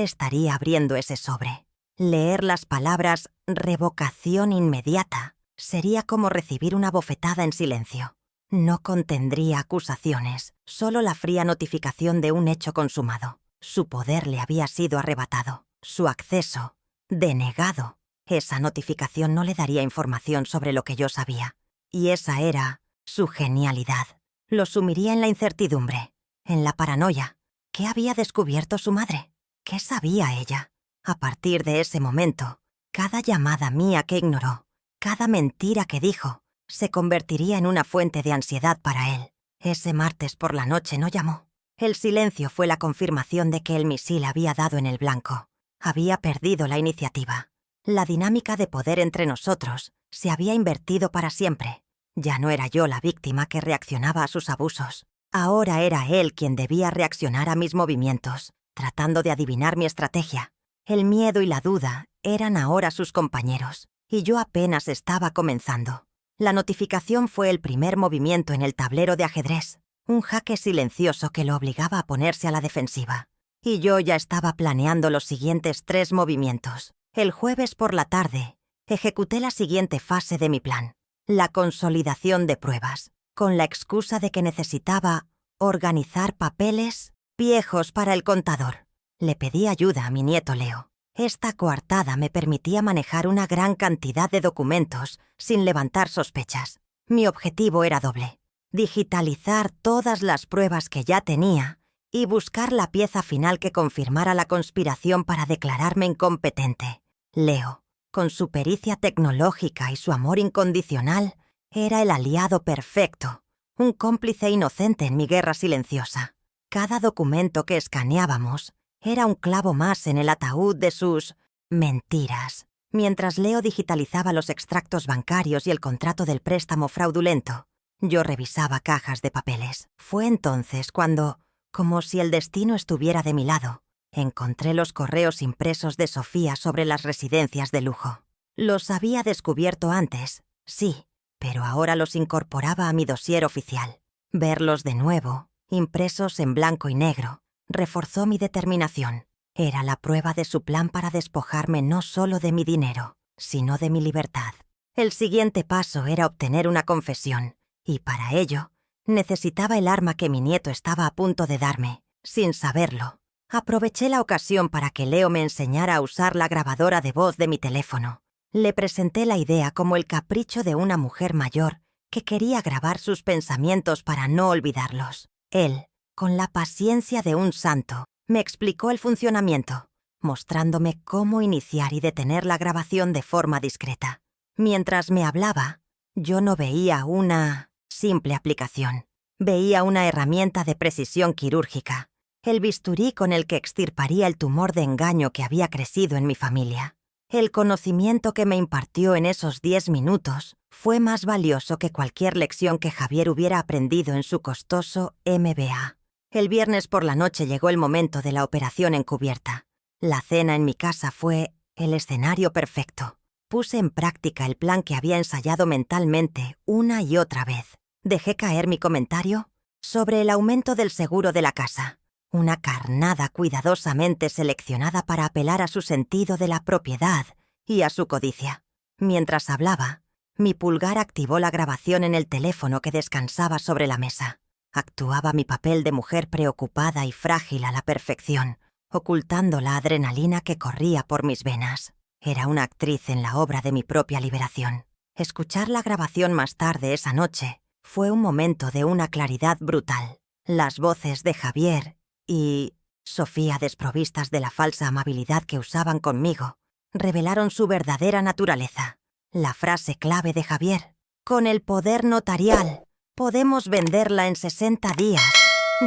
estaría abriendo ese sobre. Leer las palabras «revocación inmediata» sería como recibir una bofetada en silencio. No contendría acusaciones, solo la fría notificación de un hecho consumado. Su poder le había sido arrebatado, su acceso denegado. Esa notificación no le daría información sobre lo que yo sabía. Y esa era su genialidad. Lo sumiría en la incertidumbre, en la paranoia. ¿Qué había descubierto su madre? ¿Qué sabía ella? A partir de ese momento, cada llamada mía que ignoró, cada mentira que dijo, se convertiría en una fuente de ansiedad para él. Ese martes por la noche no llamó. El silencio fue la confirmación de que el misil había dado en el blanco. Había perdido la iniciativa. La dinámica de poder entre nosotros se había invertido para siempre. Ya no era yo la víctima que reaccionaba a sus abusos. Ahora era él quien debía reaccionar a mis movimientos, tratando de adivinar mi estrategia. El miedo y la duda eran ahora sus compañeros, y yo apenas estaba comenzando. La notificación fue el primer movimiento en el tablero de ajedrez, un jaque silencioso que lo obligaba a ponerse a la defensiva. Y yo ya estaba planeando los siguientes 3 movimientos. El jueves por la tarde, ejecuté la siguiente fase de mi plan, la consolidación de pruebas, con la excusa de que necesitaba organizar papeles viejos para el contador. Le pedí ayuda a mi nieto Leo. Esta coartada me permitía manejar una gran cantidad de documentos sin levantar sospechas. Mi objetivo era doble: digitalizar todas las pruebas que ya tenía y buscar la pieza final que confirmara la conspiración para declararme incompetente. Leo, con su pericia tecnológica y su amor incondicional, era el aliado perfecto, un cómplice inocente en mi guerra silenciosa. Cada documento que escaneábamos era un clavo más en el ataúd de sus mentiras. Mientras Leo digitalizaba los extractos bancarios y el contrato del préstamo fraudulento, yo revisaba cajas de papeles. Fue entonces cuando, como si el destino estuviera de mi lado, encontré los correos impresos de Sofía sobre las residencias de lujo. Los había descubierto antes, sí, pero ahora los incorporaba a mi dossier oficial. Verlos de nuevo, impresos en blanco y negro, reforzó mi determinación. Era la prueba de su plan para despojarme no solo de mi dinero, sino de mi libertad. El siguiente paso era obtener una confesión, y para ello necesitaba el arma que mi nieto estaba a punto de darme, sin saberlo. Aproveché la ocasión para que Leo me enseñara a usar la grabadora de voz de mi teléfono. Le presenté la idea como el capricho de una mujer mayor que quería grabar sus pensamientos para no olvidarlos. Él, con la paciencia de un santo, me explicó el funcionamiento, mostrándome cómo iniciar y detener la grabación de forma discreta. Mientras me hablaba, yo no veía una simple aplicación. Veía una herramienta de precisión quirúrgica, el bisturí con el que extirparía el tumor de engaño que había crecido en mi familia. El conocimiento que me impartió en esos 10 minutos fue más valioso que cualquier lección que Javier hubiera aprendido en su costoso MBA. El viernes por la noche llegó el momento de la operación encubierta. La cena en mi casa fue el escenario perfecto. Puse en práctica el plan que había ensayado mentalmente una y otra vez. Dejé caer mi comentario sobre el aumento del seguro de la casa, una carnada cuidadosamente seleccionada para apelar a su sentido de la propiedad y a su codicia. Mientras hablaba, mi pulgar activó la grabación en el teléfono que descansaba sobre la mesa. Actuaba mi papel de mujer preocupada y frágil a la perfección, ocultando la adrenalina que corría por mis venas. Era una actriz en la obra de mi propia liberación. Escuchar la grabación más tarde esa noche fue un momento de una claridad brutal. Las voces de Javier y Sofía, desprovistas de la falsa amabilidad que usaban conmigo, revelaron su verdadera naturaleza. La frase clave de Javier: con el poder notarial, podemos venderla en 60 días.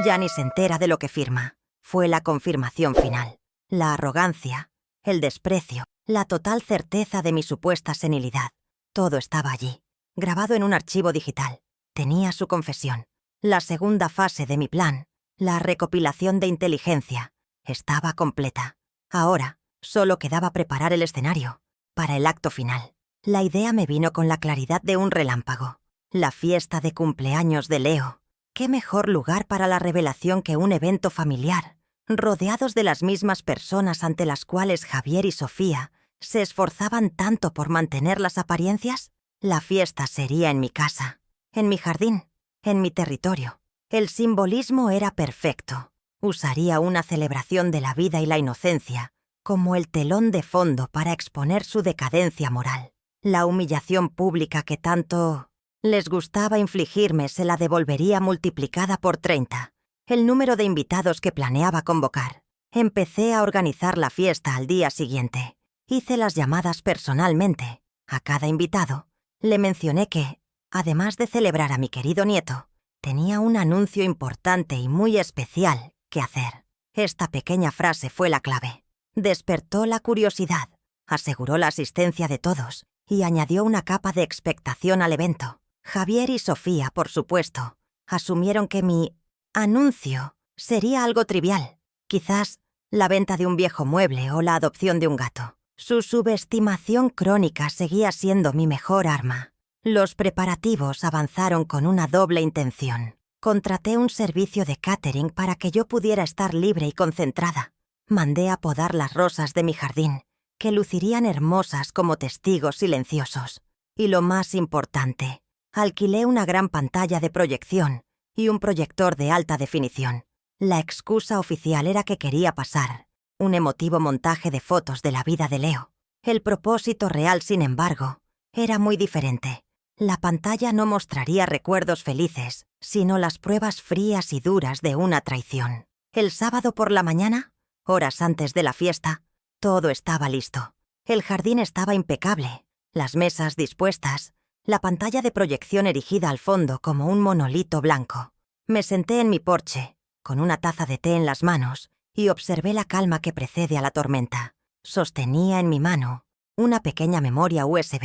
Ya ni se entera de lo que firma. Fue la confirmación final. La arrogancia, el desprecio, la total certeza de mi supuesta senilidad. Todo estaba allí, grabado en un archivo digital. Tenía su confesión. La segunda fase de mi plan, la recopilación de inteligencia, estaba completa. Ahora, solo quedaba preparar el escenario para el acto final. La idea me vino con la claridad de un relámpago. La fiesta de cumpleaños de Leo. ¿Qué mejor lugar para la revelación que un evento familiar, rodeados de las mismas personas ante las cuales Javier y Sofía se esforzaban tanto por mantener las apariencias? La fiesta sería en mi casa, en mi jardín, en mi territorio. El simbolismo era perfecto. Usaría una celebración de la vida y la inocencia como el telón de fondo para exponer su decadencia moral. La humillación pública que tanto les gustaba infligirme se la devolvería multiplicada por 30. El número de invitados que planeaba convocar. Empecé a organizar la fiesta al día siguiente. Hice las llamadas personalmente. A cada invitado le mencioné que, además de celebrar a mi querido nieto, tenía un anuncio importante y muy especial que hacer. Esta pequeña frase fue la clave. Despertó la curiosidad, aseguró la asistencia de todos y añadió una capa de expectación al evento. Javier y Sofía, por supuesto, asumieron que mi anuncio sería algo trivial, quizás la venta de un viejo mueble o la adopción de un gato. Su subestimación crónica seguía siendo mi mejor arma. Los preparativos avanzaron con una doble intención. Contraté un servicio de catering para que yo pudiera estar libre y concentrada. Mandé a podar las rosas de mi jardín, que lucirían hermosas como testigos silenciosos. Y lo más importante, alquilé una gran pantalla de proyección y un proyector de alta definición. La excusa oficial era que quería pasar un emotivo montaje de fotos de la vida de Leo. El propósito real, sin embargo, era muy diferente. La pantalla no mostraría recuerdos felices, sino las pruebas frías y duras de una traición. El sábado por la mañana, horas antes de la fiesta, todo estaba listo. El jardín estaba impecable, las mesas dispuestas, la pantalla de proyección erigida al fondo como un monolito blanco. Me senté en mi porche, con una taza de té en las manos, y observé la calma que precede a la tormenta. Sostenía en mi mano una pequeña memoria USB.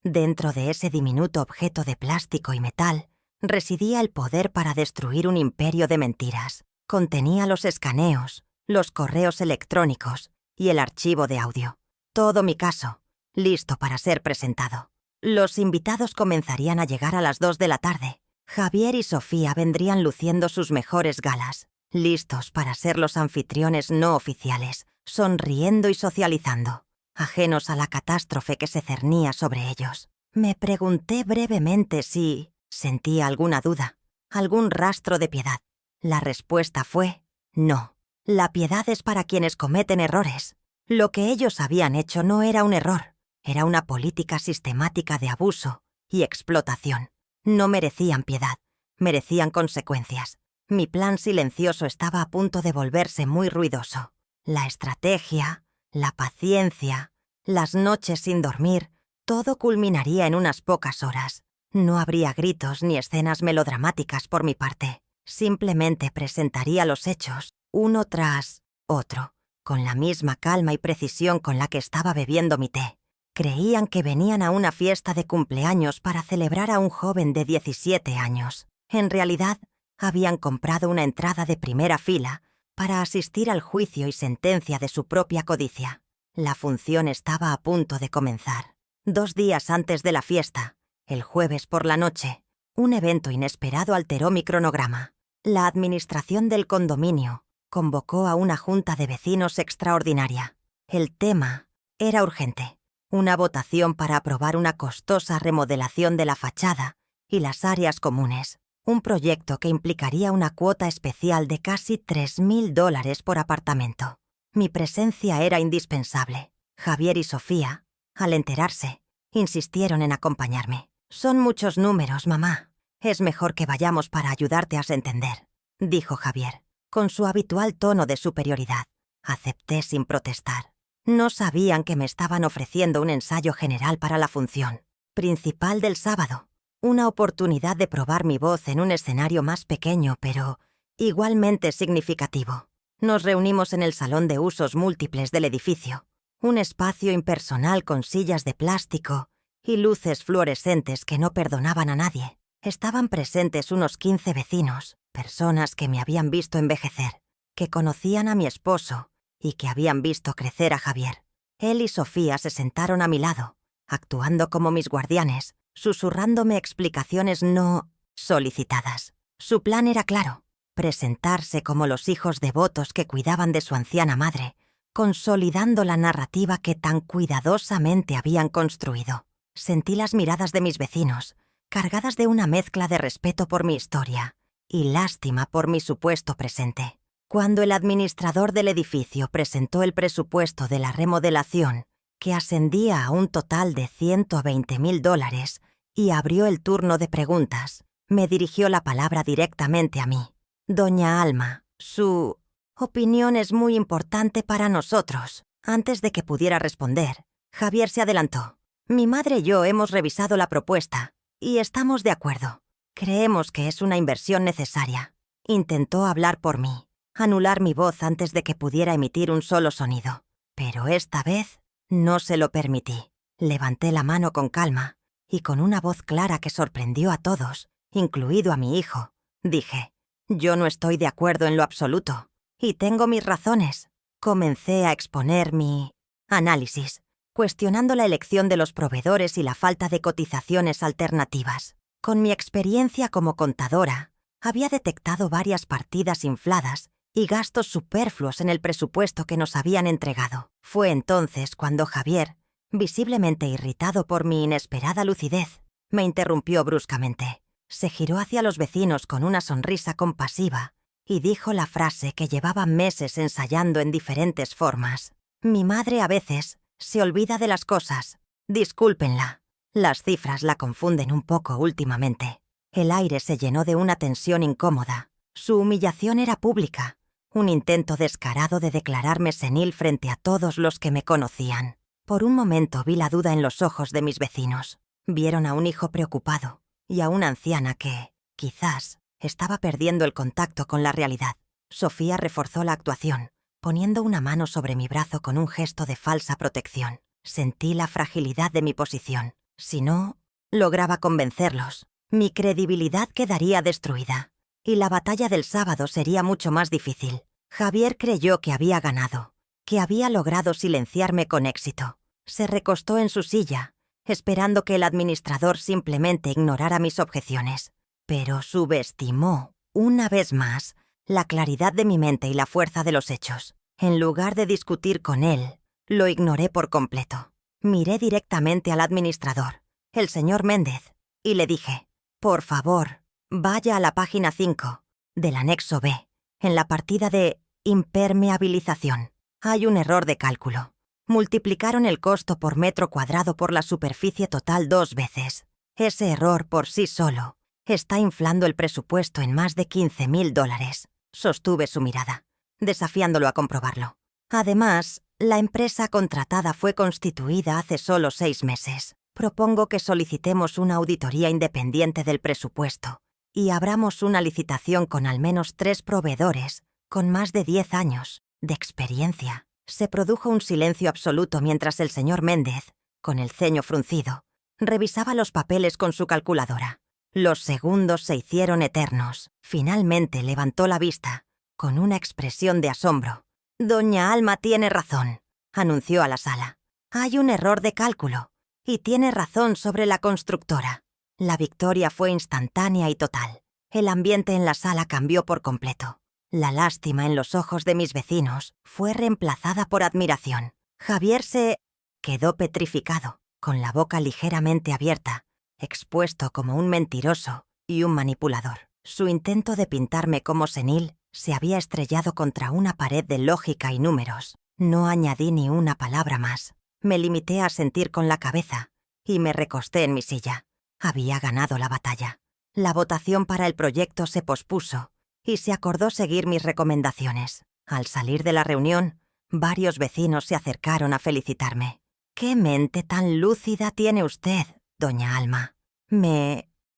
Dentro de ese diminuto objeto de plástico y metal residía el poder para destruir un imperio de mentiras. Contenía los escaneos, los correos electrónicos y el archivo de audio. Todo mi caso, listo para ser presentado. Los invitados comenzarían a llegar a las 2 de la tarde. Javier y Sofía vendrían luciendo sus mejores galas, listos para ser los anfitriones no oficiales, sonriendo y socializando, ajenos a la catástrofe que se cernía sobre ellos. Me pregunté brevemente si sentía alguna duda, algún rastro de piedad. La respuesta fue no. La piedad es para quienes cometen errores. Lo que ellos habían hecho no era un error, era una política sistemática de abuso y explotación. No merecían piedad, merecían consecuencias. Mi plan silencioso estaba a punto de volverse muy ruidoso. La estrategia, la paciencia, las noches sin dormir, todo culminaría en unas pocas horas. No habría gritos ni escenas melodramáticas por mi parte. Simplemente presentaría los hechos, uno tras otro, con la misma calma y precisión con la que estaba bebiendo mi té. Creían que venían a una fiesta de cumpleaños para celebrar a un joven de 17 años. En realidad, habían comprado una entrada de primera fila para asistir al juicio y sentencia de su propia codicia. La función estaba a punto de comenzar. 2 días antes de la fiesta, el jueves por la noche, un evento inesperado alteró mi cronograma. La administración del condominio convocó a una junta de vecinos extraordinaria. El tema era urgente. Una votación para aprobar una costosa remodelación de la fachada y las áreas comunes. Un proyecto que implicaría una cuota especial de casi $3.000 por apartamento. Mi presencia era indispensable. Javier y Sofía, al enterarse, insistieron en acompañarme. «Son muchos números, mamá. Es mejor que vayamos para ayudarte a entender», dijo Javier, con su habitual tono de superioridad. Acepté sin protestar. No sabían que me estaban ofreciendo un ensayo general para la función principal del sábado, una oportunidad de probar mi voz en un escenario más pequeño, pero igualmente significativo. Nos reunimos en el salón de usos múltiples del edificio, un espacio impersonal con sillas de plástico y luces fluorescentes que no perdonaban a nadie. Estaban presentes unos 15 vecinos, personas que me habían visto envejecer, que conocían a mi esposo y que habían visto crecer a Javier. Él y Sofía se sentaron a mi lado, actuando como mis guardianes, susurrándome explicaciones no solicitadas. Su plan era claro: presentarse como los hijos devotos que cuidaban de su anciana madre, consolidando la narrativa que tan cuidadosamente habían construido. Sentí las miradas de mis vecinos, cargadas de una mezcla de respeto por mi historia y lástima por mi supuesto presente. Cuando el administrador del edificio presentó el presupuesto de la remodelación, que ascendía a un total de $120,000, y abrió el turno de preguntas, me dirigió la palabra directamente a mí. Doña Alma, su opinión es muy importante para nosotros. Antes de que pudiera responder, Javier se adelantó. Mi madre y yo hemos revisado la propuesta y estamos de acuerdo. Creemos que es una inversión necesaria. Intentó hablar por mí, anular mi voz antes de que pudiera emitir un solo sonido. Pero esta vez no se lo permití. Levanté la mano con calma y con una voz clara que sorprendió a todos, incluido a mi hijo, dije: yo no estoy de acuerdo en lo absoluto y tengo mis razones. Comencé a exponer mi análisis, cuestionando la elección de los proveedores y la falta de cotizaciones alternativas. Con mi experiencia como contadora, había detectado varias partidas infladas y gastos superfluos en el presupuesto que nos habían entregado. Fue entonces cuando Javier, visiblemente irritado por mi inesperada lucidez, me interrumpió bruscamente. Se giró hacia los vecinos con una sonrisa compasiva y dijo la frase que llevaba meses ensayando en diferentes formas. Mi madre a veces se olvida de las cosas. Discúlpenla. Las cifras la confunden un poco últimamente. El aire se llenó de una tensión incómoda. Su humillación era pública, un intento descarado de declararme senil frente a todos los que me conocían. Por un momento vi la duda en los ojos de mis vecinos. Vieron a un hijo preocupado y a una anciana que, quizás, estaba perdiendo el contacto con la realidad. Sofía reforzó la actuación, poniendo una mano sobre mi brazo con un gesto de falsa protección. Sentí la fragilidad de mi posición. Si no lograba convencerlos, mi credibilidad quedaría destruida, y la batalla del sábado sería mucho más difícil. Javier creyó que había ganado, que había logrado silenciarme con éxito. Se recostó en su silla, esperando que el administrador simplemente ignorara mis objeciones, pero subestimó, una vez más, la claridad de mi mente y la fuerza de los hechos. En lugar de discutir con él, lo ignoré por completo. Miré directamente al administrador, el señor Méndez, y le dije: por favor, vaya a la página 5 del anexo B, en la partida de impermeabilización. Hay un error de cálculo. Multiplicaron el costo por metro cuadrado por la superficie total 2 veces. Ese error por sí solo está inflando el presupuesto en más de $15,000. Sostuve su mirada, desafiándolo a comprobarlo. Además, la empresa contratada fue constituida hace solo 6 meses. Propongo que solicitemos una auditoría independiente del presupuesto y abramos una licitación con al menos 3 proveedores con más de 10 años de experiencia. Se produjo un silencio absoluto mientras el señor Méndez, con el ceño fruncido, revisaba los papeles con su calculadora. Los segundos se hicieron eternos. Finalmente levantó la vista, con una expresión de asombro. «Doña Alma tiene razón», anunció a la sala. «Hay un error de cálculo, y tiene razón sobre la constructora». La victoria fue instantánea y total. El ambiente en la sala cambió por completo. La lástima en los ojos de mis vecinos fue reemplazada por admiración. Javier se quedó petrificado, con la boca ligeramente abierta, expuesto como un mentiroso y un manipulador. Su intento de pintarme como senil se había estrellado contra una pared de lógica y números. No añadí ni una palabra más. Me limité a sentir con la cabeza y me recosté en mi silla. Había ganado la batalla. La votación para el proyecto se pospuso y se acordó seguir mis recomendaciones. Al salir de la reunión, Varios vecinos se acercaron a felicitarme. «¡Qué mente tan lúcida tiene usted, doña Alma!»,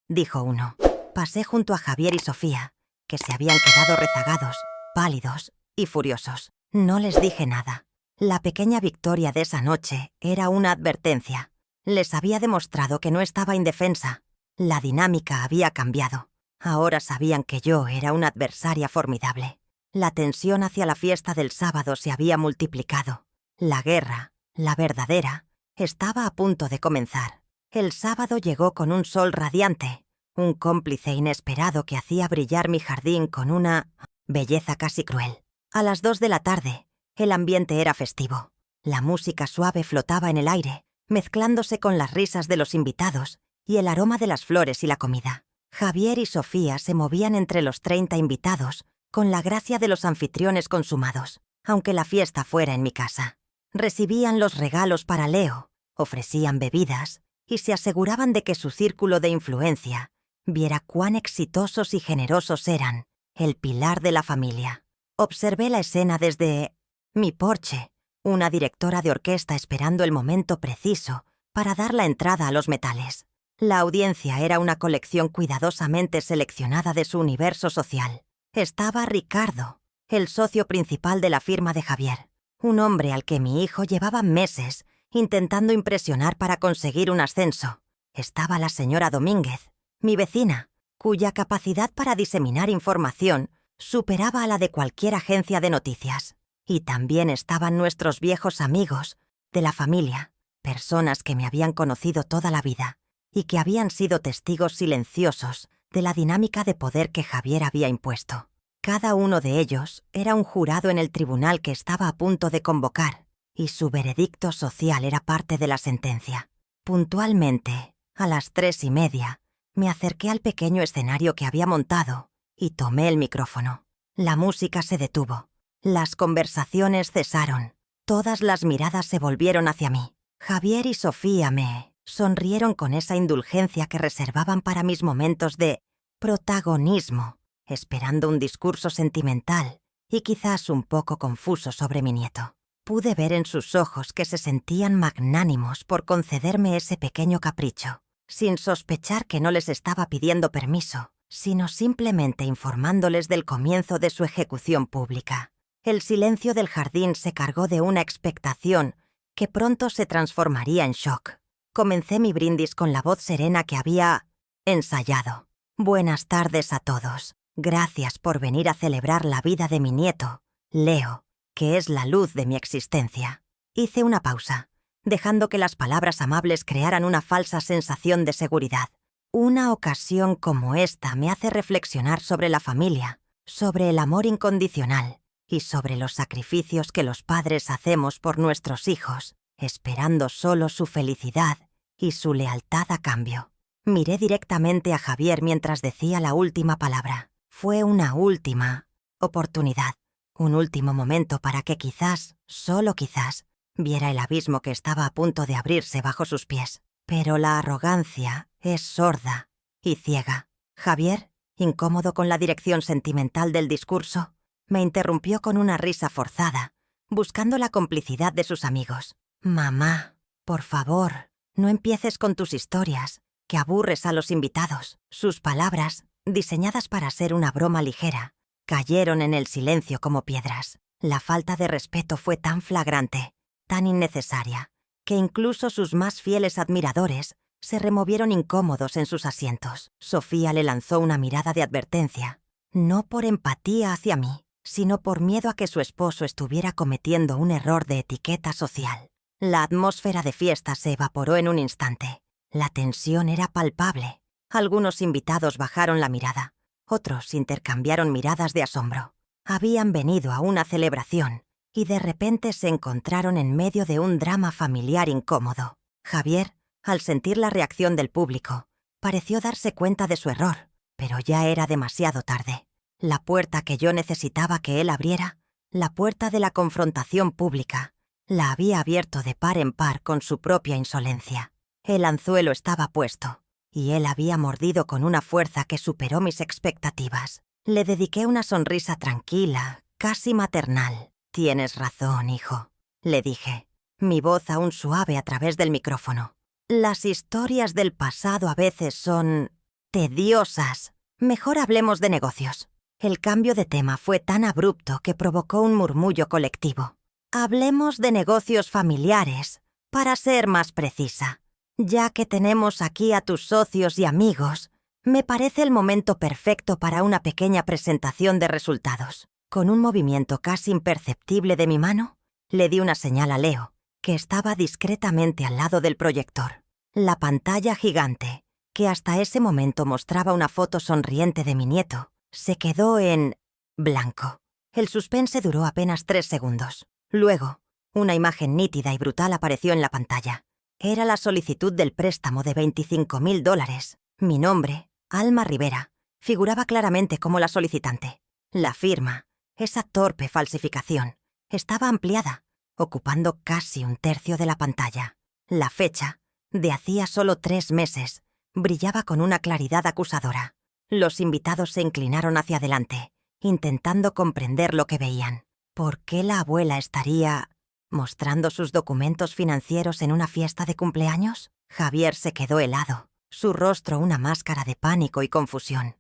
dijo uno. Pasé junto a Javier y Sofía, que se habían quedado rezagados, pálidos y furiosos. No les dije nada. La pequeña victoria de esa noche era una advertencia. Les había demostrado que no estaba indefensa. La dinámica había cambiado. Ahora sabían que yo era una adversaria formidable. La tensión hacia la fiesta del sábado se había multiplicado. La guerra, la verdadera, estaba a punto de comenzar. El sábado llegó con un sol radiante, un cómplice inesperado que hacía brillar mi jardín con una belleza casi cruel. A las 2 de la tarde, el ambiente era festivo. La música suave flotaba en el aire, mezclándose con las risas de los invitados y el aroma de las flores y la comida. Javier y Sofía se movían entre los 30 invitados con la gracia de los anfitriones consumados, aunque la fiesta fuera en mi casa. Recibían los regalos para Leo, ofrecían bebidas y se aseguraban de que su círculo de influencia viera cuán exitosos y generosos eran, el pilar de la familia. Observé la escena desde mi porche, una directora de orquesta esperando el momento preciso para dar la entrada a los metales. La audiencia era una colección cuidadosamente seleccionada de su universo social. Estaba Ricardo, el socio principal de la firma de Javier, un hombre al que mi hijo llevaba meses intentando impresionar para conseguir un ascenso. Estaba la señora Domínguez, mi vecina, cuya capacidad para diseminar información superaba a la de cualquier agencia de noticias. Y también estaban nuestros viejos amigos de la familia, personas que me habían conocido toda la vida y que habían sido testigos silenciosos de la dinámica de poder que Javier había impuesto. Cada uno de ellos era un jurado en el tribunal que estaba a punto de convocar, y su veredicto social era parte de la sentencia. Puntualmente, a las 3:30, me acerqué al pequeño escenario que había montado y tomé el micrófono. La música se detuvo. Las conversaciones cesaron. Todas las miradas se volvieron hacia mí. Javier y Sofía me sonrieron con esa indulgencia que reservaban para mis momentos de protagonismo, esperando un discurso sentimental y quizás un poco confuso sobre mi nieto. Pude ver en sus ojos que se sentían magnánimos por concederme ese pequeño capricho, sin sospechar que no les estaba pidiendo permiso, sino simplemente informándoles del comienzo de su ejecución pública. El silencio del jardín se cargó de una expectación que pronto se transformaría en shock. Comencé mi brindis con la voz serena que había ensayado. Buenas tardes a todos. Gracias por venir a celebrar la vida de mi nieto, Leo, que es la luz de mi existencia. Hice una pausa, dejando que las palabras amables crearan una falsa sensación de seguridad. Una ocasión como esta me hace reflexionar sobre la familia, sobre el amor incondicional y sobre los sacrificios que los padres hacemos por nuestros hijos, esperando solo su felicidad y su lealtad a cambio. Miré directamente a Javier mientras decía la última palabra. Fue una última oportunidad, un último momento para que quizás, solo quizás, viera el abismo que estaba a punto de abrirse bajo sus pies. Pero la arrogancia es sorda y ciega. Javier, incómodo con la dirección sentimental del discurso, me interrumpió con una risa forzada, buscando la complicidad de sus amigos. «Mamá, por favor, no empieces con tus historias, que aburres a los invitados». Sus palabras, diseñadas para ser una broma ligera, cayeron en el silencio como piedras. La falta de respeto fue tan flagrante, tan innecesaria, que incluso sus más fieles admiradores se removieron incómodos en sus asientos. Sofía le lanzó una mirada de advertencia, no por empatía hacia mí, sino por miedo a que su esposo estuviera cometiendo un error de etiqueta social. La atmósfera de fiesta se evaporó en un instante. La tensión era palpable. Algunos invitados bajaron la mirada. Otros intercambiaron miradas de asombro. Habían venido a una celebración y de repente se encontraron en medio de un drama familiar incómodo. Javier, al sentir la reacción del público, pareció darse cuenta de su error, pero ya era demasiado tarde. La puerta que yo necesitaba que él abriera, la puerta de la confrontación pública, la había abierto de par en par con su propia insolencia. El anzuelo estaba puesto, y él había mordido con una fuerza que superó mis expectativas. Le dediqué una sonrisa tranquila, casi maternal. Tienes razón, hijo, le dije, mi voz aún suave a través del micrófono. Las historias del pasado a veces son tediosas. Mejor hablemos de negocios. El cambio de tema fue tan abrupto que provocó un murmullo colectivo. Hablemos de negocios familiares, para ser más precisa. Ya que tenemos aquí a tus socios y amigos, me parece el momento perfecto para una pequeña presentación de resultados. Con un movimiento casi imperceptible de mi mano, le di una señal a Leo, que estaba discretamente al lado del proyector. La pantalla gigante, que hasta ese momento mostraba una foto sonriente de mi nieto, se quedó en blanco. El suspense duró apenas 3 segundos. Luego, una imagen nítida y brutal apareció en la pantalla. Era la solicitud del préstamo de $25.000. Mi nombre, Alma Rivera, figuraba claramente como la solicitante. La firma, esa torpe falsificación, estaba ampliada, ocupando casi 1/3 de la pantalla. La fecha, de hacía solo 3 meses, brillaba con una claridad acusadora. Los invitados se inclinaron hacia adelante, intentando comprender lo que veían. ¿Por qué la abuela estaría mostrando sus documentos financieros en una fiesta de cumpleaños? Javier se quedó helado, su rostro una máscara de pánico y confusión.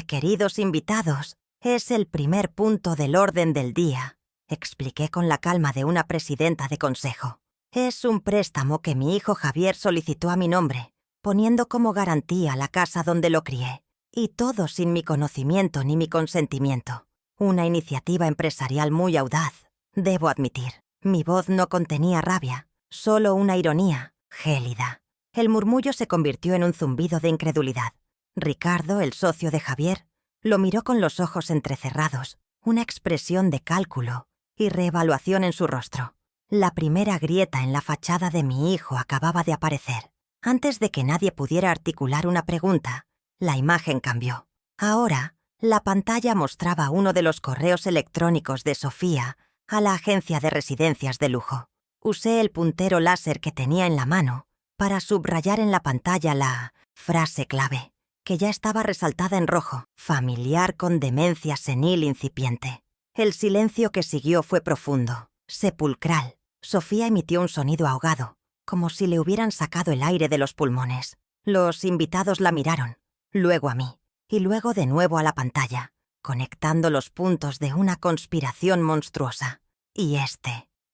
Queridos invitados, es el primer punto del orden del día, expliqué con la calma de una presidenta de consejo. Es un préstamo que mi hijo Javier solicitó a mi nombre, poniendo como garantía la casa donde lo crié. Y todo sin mi conocimiento ni mi consentimiento. Una iniciativa empresarial muy audaz, debo admitir. Mi voz no contenía rabia, solo una ironía gélida. El murmullo se convirtió en un zumbido de incredulidad. Ricardo, el socio de Javier, lo miró con los ojos entrecerrados, una expresión de cálculo y reevaluación en su rostro. La primera grieta en la fachada de mi hijo acababa de aparecer. Antes de que nadie pudiera articular una pregunta, la imagen cambió. Ahora, la pantalla mostraba uno de los correos electrónicos de Sofía a la agencia de residencias de lujo. Usé el puntero láser que tenía en la mano para subrayar en la pantalla la frase clave, que ya estaba resaltada en rojo: familiar con demencia senil incipiente. El silencio que siguió fue profundo, sepulcral. Sofía emitió un sonido ahogado, como si le hubieran sacado el aire de los pulmones. Los invitados la miraron, luego a mí, y luego de nuevo a la pantalla, conectando los puntos de una conspiración monstruosa. Y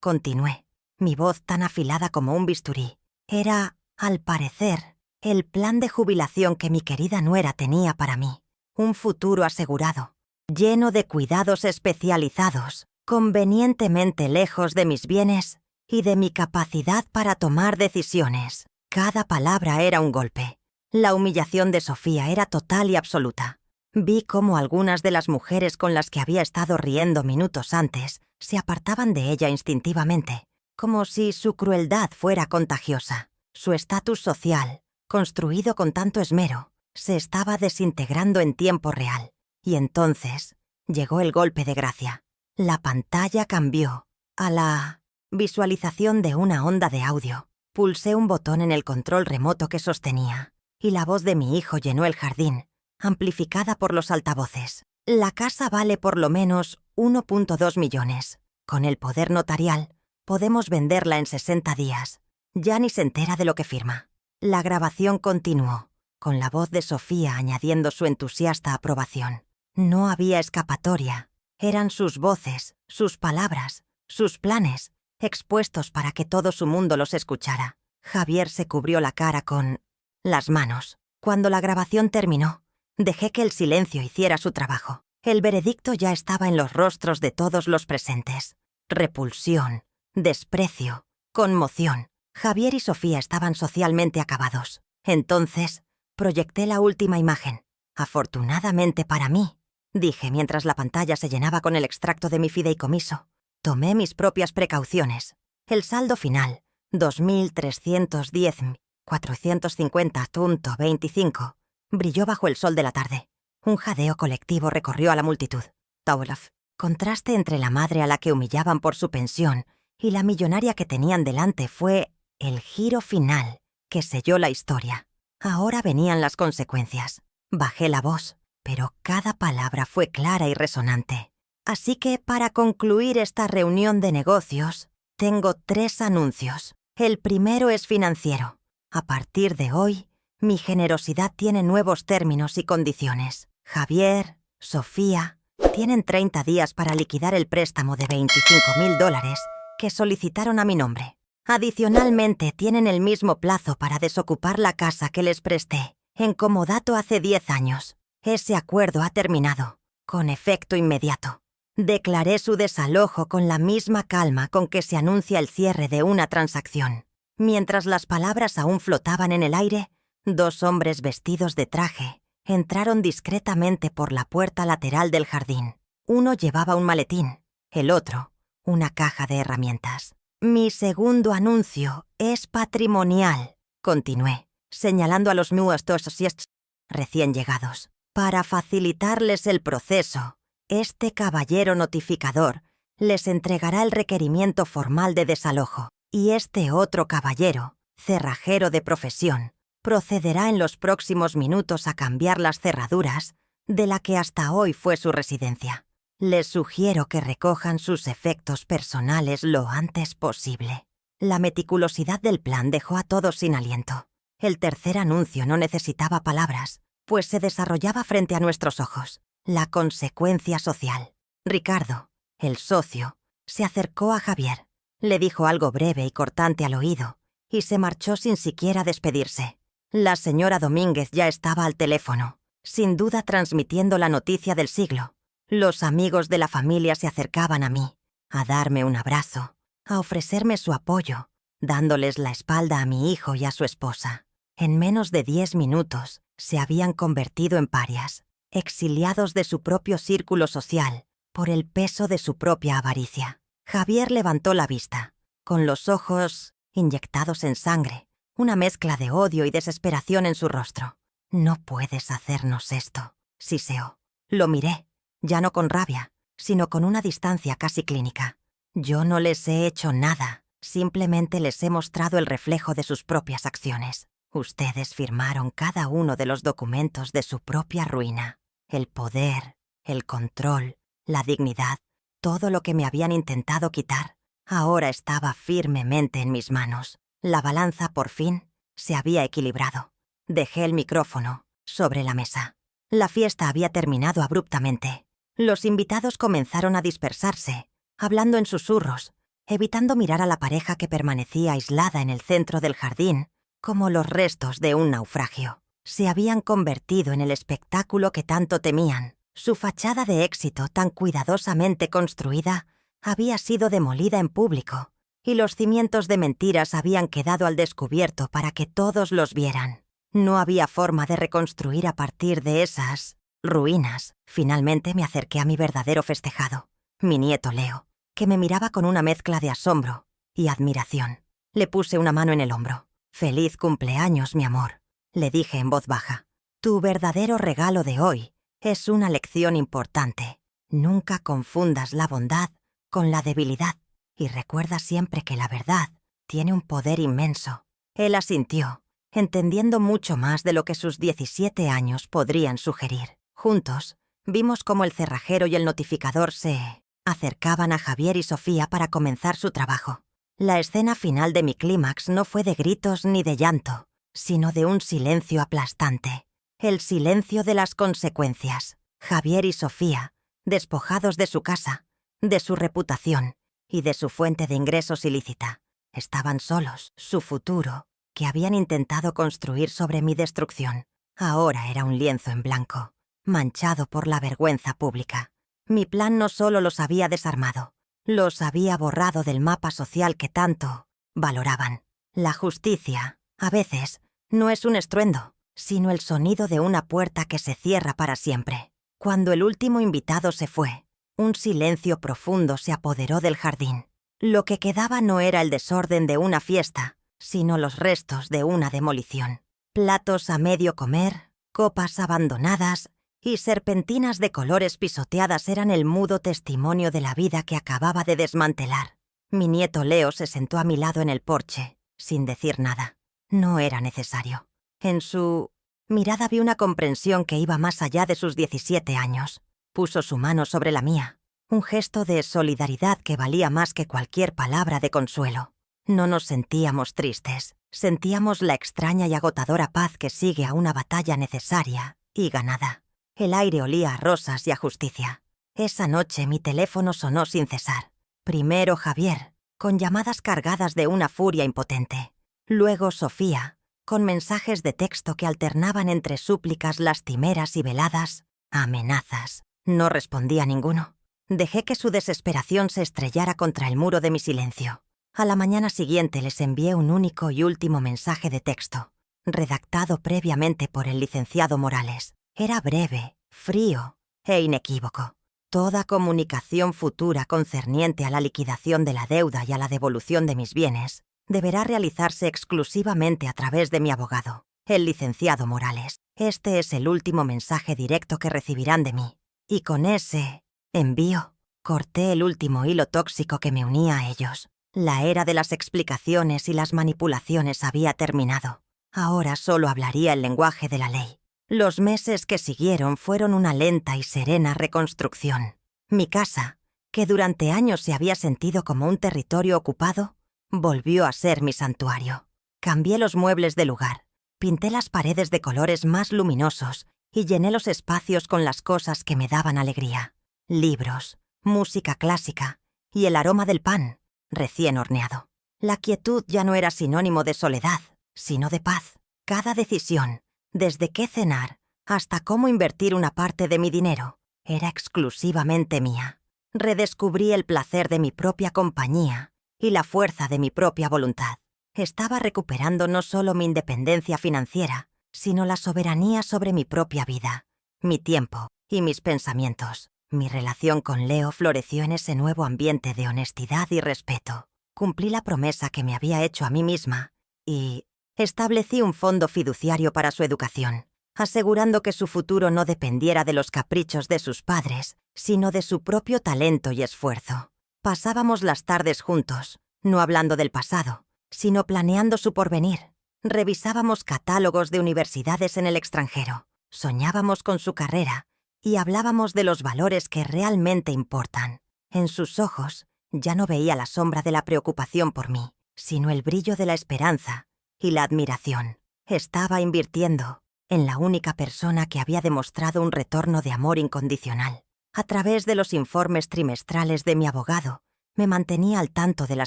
continué, mi voz tan afilada como un bisturí, era, al parecer, el plan de jubilación que mi querida nuera tenía para mí. Un futuro asegurado, lleno de cuidados especializados, convenientemente lejos de mis bienes y de mi capacidad para tomar decisiones. Cada palabra era un golpe. La humillación de Sofía era total y absoluta. Vi cómo algunas de las mujeres con las que había estado riendo minutos antes se apartaban de ella instintivamente, como si su crueldad fuera contagiosa. Su estatus social, construido con tanto esmero, se estaba desintegrando en tiempo real. Y entonces llegó el golpe de gracia. La pantalla cambió a la visualización de una onda de audio. Pulsé un botón en el control remoto que sostenía, y la voz de mi hijo llenó el jardín, amplificada por los altavoces. La casa vale por lo menos 1.2 millones. Con el poder notarial, podemos venderla en 60 días. Ya ni se entera de lo que firma. La grabación continuó, con la voz de Sofía añadiendo su entusiasta aprobación. No había escapatoria. Eran sus voces, sus palabras, sus planes, expuestos para que todo su mundo los escuchara. Javier se cubrió la cara con las manos. Cuando la grabación terminó, dejé que el silencio hiciera su trabajo. El veredicto ya estaba en los rostros de todos los presentes. Repulsión, desprecio, conmoción. Javier y Sofía estaban socialmente acabados. Entonces, proyecté la última imagen. Afortunadamente para mí, dije mientras la pantalla se llenaba con el extracto de mi fideicomiso. Tomé mis propias precauciones. El saldo final, 2.310.450.25, brilló bajo el sol de la tarde. Un jadeo colectivo recorrió a la multitud. Taulaf, contraste entre la madre a la que humillaban por su pensión y la millonaria que tenían delante, fue el giro final que selló la historia. Ahora venían las consecuencias. Bajé la voz, pero cada palabra fue clara y resonante. Así que para concluir esta reunión de negocios, tengo 3 anuncios. El primero es financiero. A partir de hoy, mi generosidad tiene nuevos términos y condiciones. Javier, Sofía, tienen 30 días para liquidar el préstamo de $25,000 que solicitaron a mi nombre. Adicionalmente, tienen el mismo plazo para desocupar la casa que les presté, en comodato hace 10 años. Ese acuerdo ha terminado, con efecto inmediato. Declaré su desalojo con la misma calma con que se anuncia el cierre de una transacción. Mientras las palabras aún flotaban en el aire, 2 hombres vestidos de traje entraron discretamente por la puerta lateral del jardín. Uno llevaba un maletín, el otro, una caja de herramientas. Mi segundo anuncio es patrimonial, continué, señalando a los nuevos associates recién llegados. Para facilitarles el proceso, este caballero notificador les entregará el requerimiento formal de desalojo y este otro caballero, cerrajero de profesión, procederá en los próximos minutos a cambiar las cerraduras de la que hasta hoy fue su residencia. Les sugiero que recojan sus efectos personales lo antes posible. La meticulosidad del plan dejó a todos sin aliento. El tercer anuncio no necesitaba palabras, pues se desarrollaba frente a nuestros ojos. La consecuencia social. Ricardo, el socio, se acercó a Javier, le dijo algo breve y cortante al oído, y se marchó sin siquiera despedirse. La señora Domínguez ya estaba al teléfono, sin duda transmitiendo la noticia del siglo. Los amigos de la familia se acercaban a mí, a darme un abrazo, a ofrecerme su apoyo, dándoles la espalda a mi hijo y a su esposa. En menos de 10 minutos se habían convertido en parias, exiliados de su propio círculo social por el peso de su propia avaricia. Javier levantó la vista, con los ojos inyectados en sangre, una mezcla de odio y desesperación en su rostro. «No puedes hacernos esto», siseó. Lo miré, ya no con rabia, sino con una distancia casi clínica. Yo no les he hecho nada, simplemente les he mostrado el reflejo de sus propias acciones. Ustedes firmaron cada uno de los documentos de su propia ruina. El poder, el control, la dignidad, todo lo que me habían intentado quitar, ahora estaba firmemente en mis manos. La balanza, por fin, se había equilibrado. Dejé el micrófono sobre la mesa. La fiesta había terminado abruptamente. Los invitados comenzaron a dispersarse, hablando en susurros, evitando mirar a la pareja que permanecía aislada en el centro del jardín, como los restos de un naufragio. Se habían convertido en el espectáculo que tanto temían. Su fachada de éxito, tan cuidadosamente construida, había sido demolida en público, y los cimientos de mentiras habían quedado al descubierto para que todos los vieran. No había forma de reconstruir a partir de esas ruinas. Finalmente me acerqué a mi verdadero festejado, mi nieto Leo, que me miraba con una mezcla de asombro y admiración. Le puse una mano en el hombro. «Feliz cumpleaños, mi amor», le dije en voz baja. «Tu verdadero regalo de hoy es una lección importante. Nunca confundas la bondad con la debilidad y recuerda siempre que la verdad tiene un poder inmenso». Él asintió, entendiendo mucho más de lo que sus 17 años podrían sugerir. Juntos, vimos cómo el cerrajero y el notificador se acercaban a Javier y Sofía para comenzar su trabajo. La escena final de mi clímax no fue de gritos ni de llanto, sino de un silencio aplastante. El silencio de las consecuencias. Javier y Sofía, despojados de su casa, de su reputación y de su fuente de ingresos ilícita, estaban solos. Su futuro, que habían intentado construir sobre mi destrucción, ahora era un lienzo en blanco, manchado por la vergüenza pública. Mi plan no solo los había desarmado, los había borrado del mapa social que tanto valoraban. La justicia, a veces, no es un estruendo, sino el sonido de una puerta que se cierra para siempre. Cuando el último invitado se fue, un silencio profundo se apoderó del jardín. Lo que quedaba no era el desorden de una fiesta, sino los restos de una demolición. Platos a medio comer, copas abandonadas y serpentinas de colores pisoteadas eran el mudo testimonio de la vida que acababa de desmantelar. Mi nieto Leo se sentó a mi lado en el porche, sin decir nada. No era necesario. En su mirada vi una comprensión que iba más allá de sus 17 años. Puso su mano sobre la mía, Un gesto de solidaridad que valía más que cualquier palabra de consuelo. No nos sentíamos tristes, sentíamos la extraña y agotadora paz que sigue a una batalla necesaria y ganada. El aire olía a rosas y a justicia. Esa noche mi teléfono sonó sin cesar. Primero Javier, con llamadas cargadas de una furia impotente. Luego Sofía, con mensajes de texto que alternaban entre súplicas lastimeras y veladas, amenazas. No respondí a ninguno. Dejé que su desesperación se estrellara contra el muro de mi silencio. A la mañana siguiente les envié un único y último mensaje de texto, redactado previamente por el licenciado Morales. Era breve, frío e inequívoco. Toda comunicación futura concerniente a la liquidación de la deuda y a la devolución de mis bienes deberá realizarse exclusivamente a través de mi abogado, el licenciado Morales. Este es el último mensaje directo que recibirán de mí. Y con ese envío, corté el último hilo tóxico que me unía a ellos. La era de las explicaciones y las manipulaciones había terminado. Ahora solo hablaría el lenguaje de la ley. Los meses que siguieron fueron una lenta y serena reconstrucción. Mi casa, que durante años se había sentido como un territorio ocupado, volvió a ser mi santuario. Cambié los muebles de lugar, pinté las paredes de colores más luminosos y llené los espacios con las cosas que me daban alegría. Libros, música clásica y el aroma del pan recién horneado. La quietud ya no era sinónimo de soledad, sino de paz. Cada decisión, desde qué cenar hasta cómo invertir una parte de mi dinero, era exclusivamente mía. Redescubrí el placer de mi propia compañía y la fuerza de mi propia voluntad. Estaba recuperando no solo mi independencia financiera, sino la soberanía sobre mi propia vida, mi tiempo y mis pensamientos. Mi relación con Leo floreció en ese nuevo ambiente de honestidad y respeto. Cumplí la promesa que me había hecho a mí misma y establecí un fondo fiduciario para su educación, asegurando que su futuro no dependiera de los caprichos de sus padres, sino de su propio talento y esfuerzo. Pasábamos las tardes juntos, no hablando del pasado, sino planeando su porvenir. Revisábamos catálogos de universidades en el extranjero, soñábamos con su carrera y hablábamos de los valores que realmente importan. En sus ojos ya no veía la sombra de la preocupación por mí, sino el brillo de la esperanza y la admiración. Estaba invirtiendo en la única persona que había demostrado un retorno de amor incondicional. A través de los informes trimestrales de mi abogado, me mantenía al tanto de la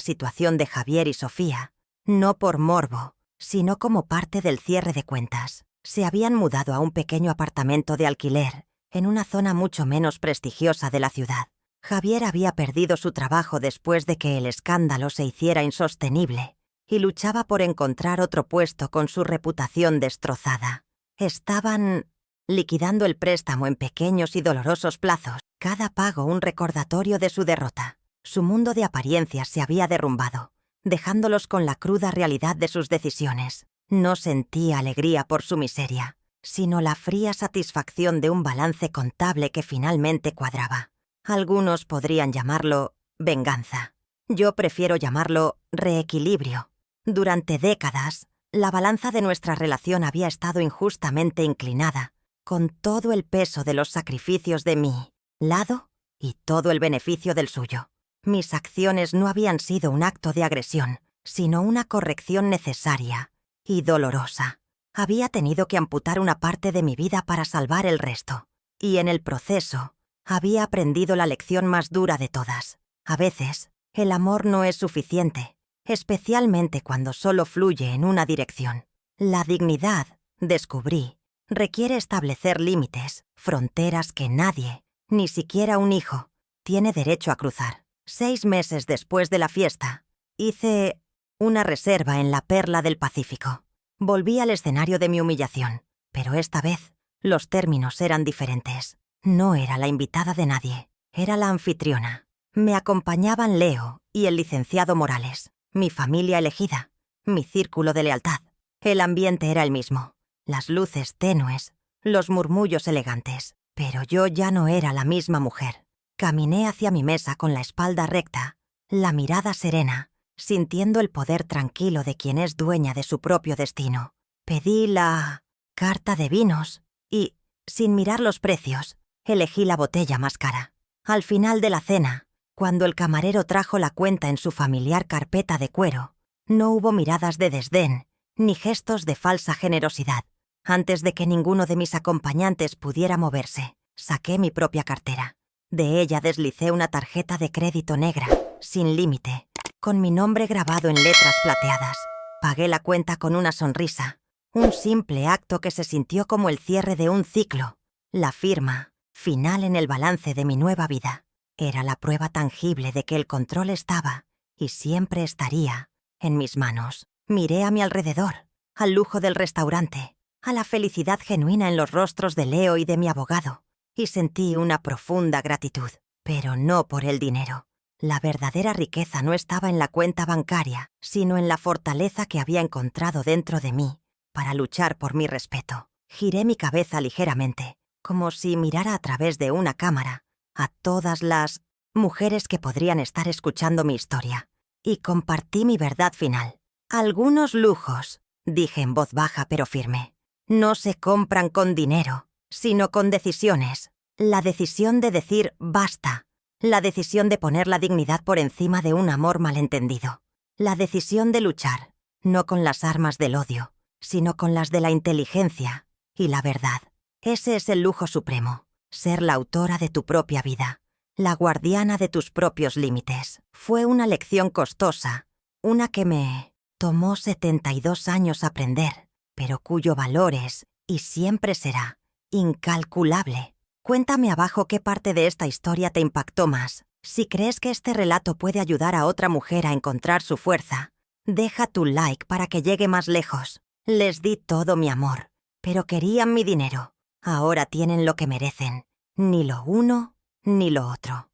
situación de Javier y Sofía, no por morbo, sino como parte del cierre de cuentas. Se habían mudado a un pequeño apartamento de alquiler, en una zona mucho menos prestigiosa de la ciudad. Javier había perdido su trabajo después de que el escándalo se hiciera insostenible y luchaba por encontrar otro puesto con su reputación destrozada. Estaban liquidando el préstamo en pequeños y dolorosos plazos, cada pago un recordatorio de su derrota. Su mundo de apariencias se había derrumbado, dejándolos con la cruda realidad de sus decisiones. No sentía alegría por su miseria, sino la fría satisfacción de un balance contable que finalmente cuadraba. Algunos podrían llamarlo venganza. Yo prefiero llamarlo reequilibrio. Durante décadas, la balanza de nuestra relación había estado injustamente inclinada, con todo el peso de los sacrificios de mi lado y todo el beneficio del suyo. Mis acciones no habían sido un acto de agresión, sino una corrección necesaria y dolorosa. Había tenido que amputar una parte de mi vida para salvar el resto, y en el proceso había aprendido la lección más dura de todas. A veces, el amor no es suficiente, especialmente cuando solo fluye en una dirección. La dignidad, descubrí, requiere establecer límites, fronteras que nadie, ni siquiera un hijo, tiene derecho a cruzar. 6 meses después de la fiesta, hice una reserva en la Perla del Pacífico. Volví al escenario de mi humillación, pero esta vez los términos eran diferentes. No era la invitada de nadie, era la anfitriona. Me acompañaban Leo y el licenciado Morales, mi familia elegida, mi círculo de lealtad. El ambiente era el mismo, las luces tenues, los murmullos elegantes, pero yo ya no era la misma mujer. Caminé hacia mi mesa con la espalda recta, la mirada serena, sintiendo el poder tranquilo de quien es dueña de su propio destino. Pedí la carta de vinos y, sin mirar los precios, elegí la botella más cara. Al final de la cena, cuando el camarero trajo la cuenta en su familiar carpeta de cuero, no hubo miradas de desdén ni gestos de falsa generosidad. Antes de que ninguno de mis acompañantes pudiera moverse, saqué mi propia cartera. De ella deslicé una tarjeta de crédito negra, sin límite, con mi nombre grabado en letras plateadas. Pagué la cuenta con una sonrisa, un simple acto que se sintió como el cierre de un ciclo, la firma final en el balance de mi nueva vida. Era la prueba tangible de que el control estaba, y siempre estaría, en mis manos. Miré a mi alrededor, al lujo del restaurante, a la felicidad genuina en los rostros de Leo y de mi abogado, y sentí una profunda gratitud, pero no por el dinero. La verdadera riqueza no estaba en la cuenta bancaria, sino en la fortaleza que había encontrado dentro de mí para luchar por mi respeto. Giré mi cabeza ligeramente, como si mirara a través de una cámara a todas las mujeres que podrían estar escuchando mi historia, y compartí mi verdad final. Algunos lujos, dije en voz baja pero firme, no se compran con dinero, sino con decisiones. La decisión de decir basta. La decisión de poner la dignidad por encima de un amor malentendido. La decisión de luchar, no con las armas del odio, sino con las de la inteligencia y la verdad. Ese es el lujo supremo, ser la autora de tu propia vida, la guardiana de tus propios límites. Fue una lección costosa, una que me tomó 72 años aprender, pero cuyo valor es, y siempre será, incalculable. Cuéntame abajo qué parte de esta historia te impactó más. Si crees que este relato puede ayudar a otra mujer a encontrar su fuerza, deja tu like para que llegue más lejos. Les di todo mi amor, pero querían mi dinero. Ahora tienen lo que merecen, ni lo uno ni lo otro.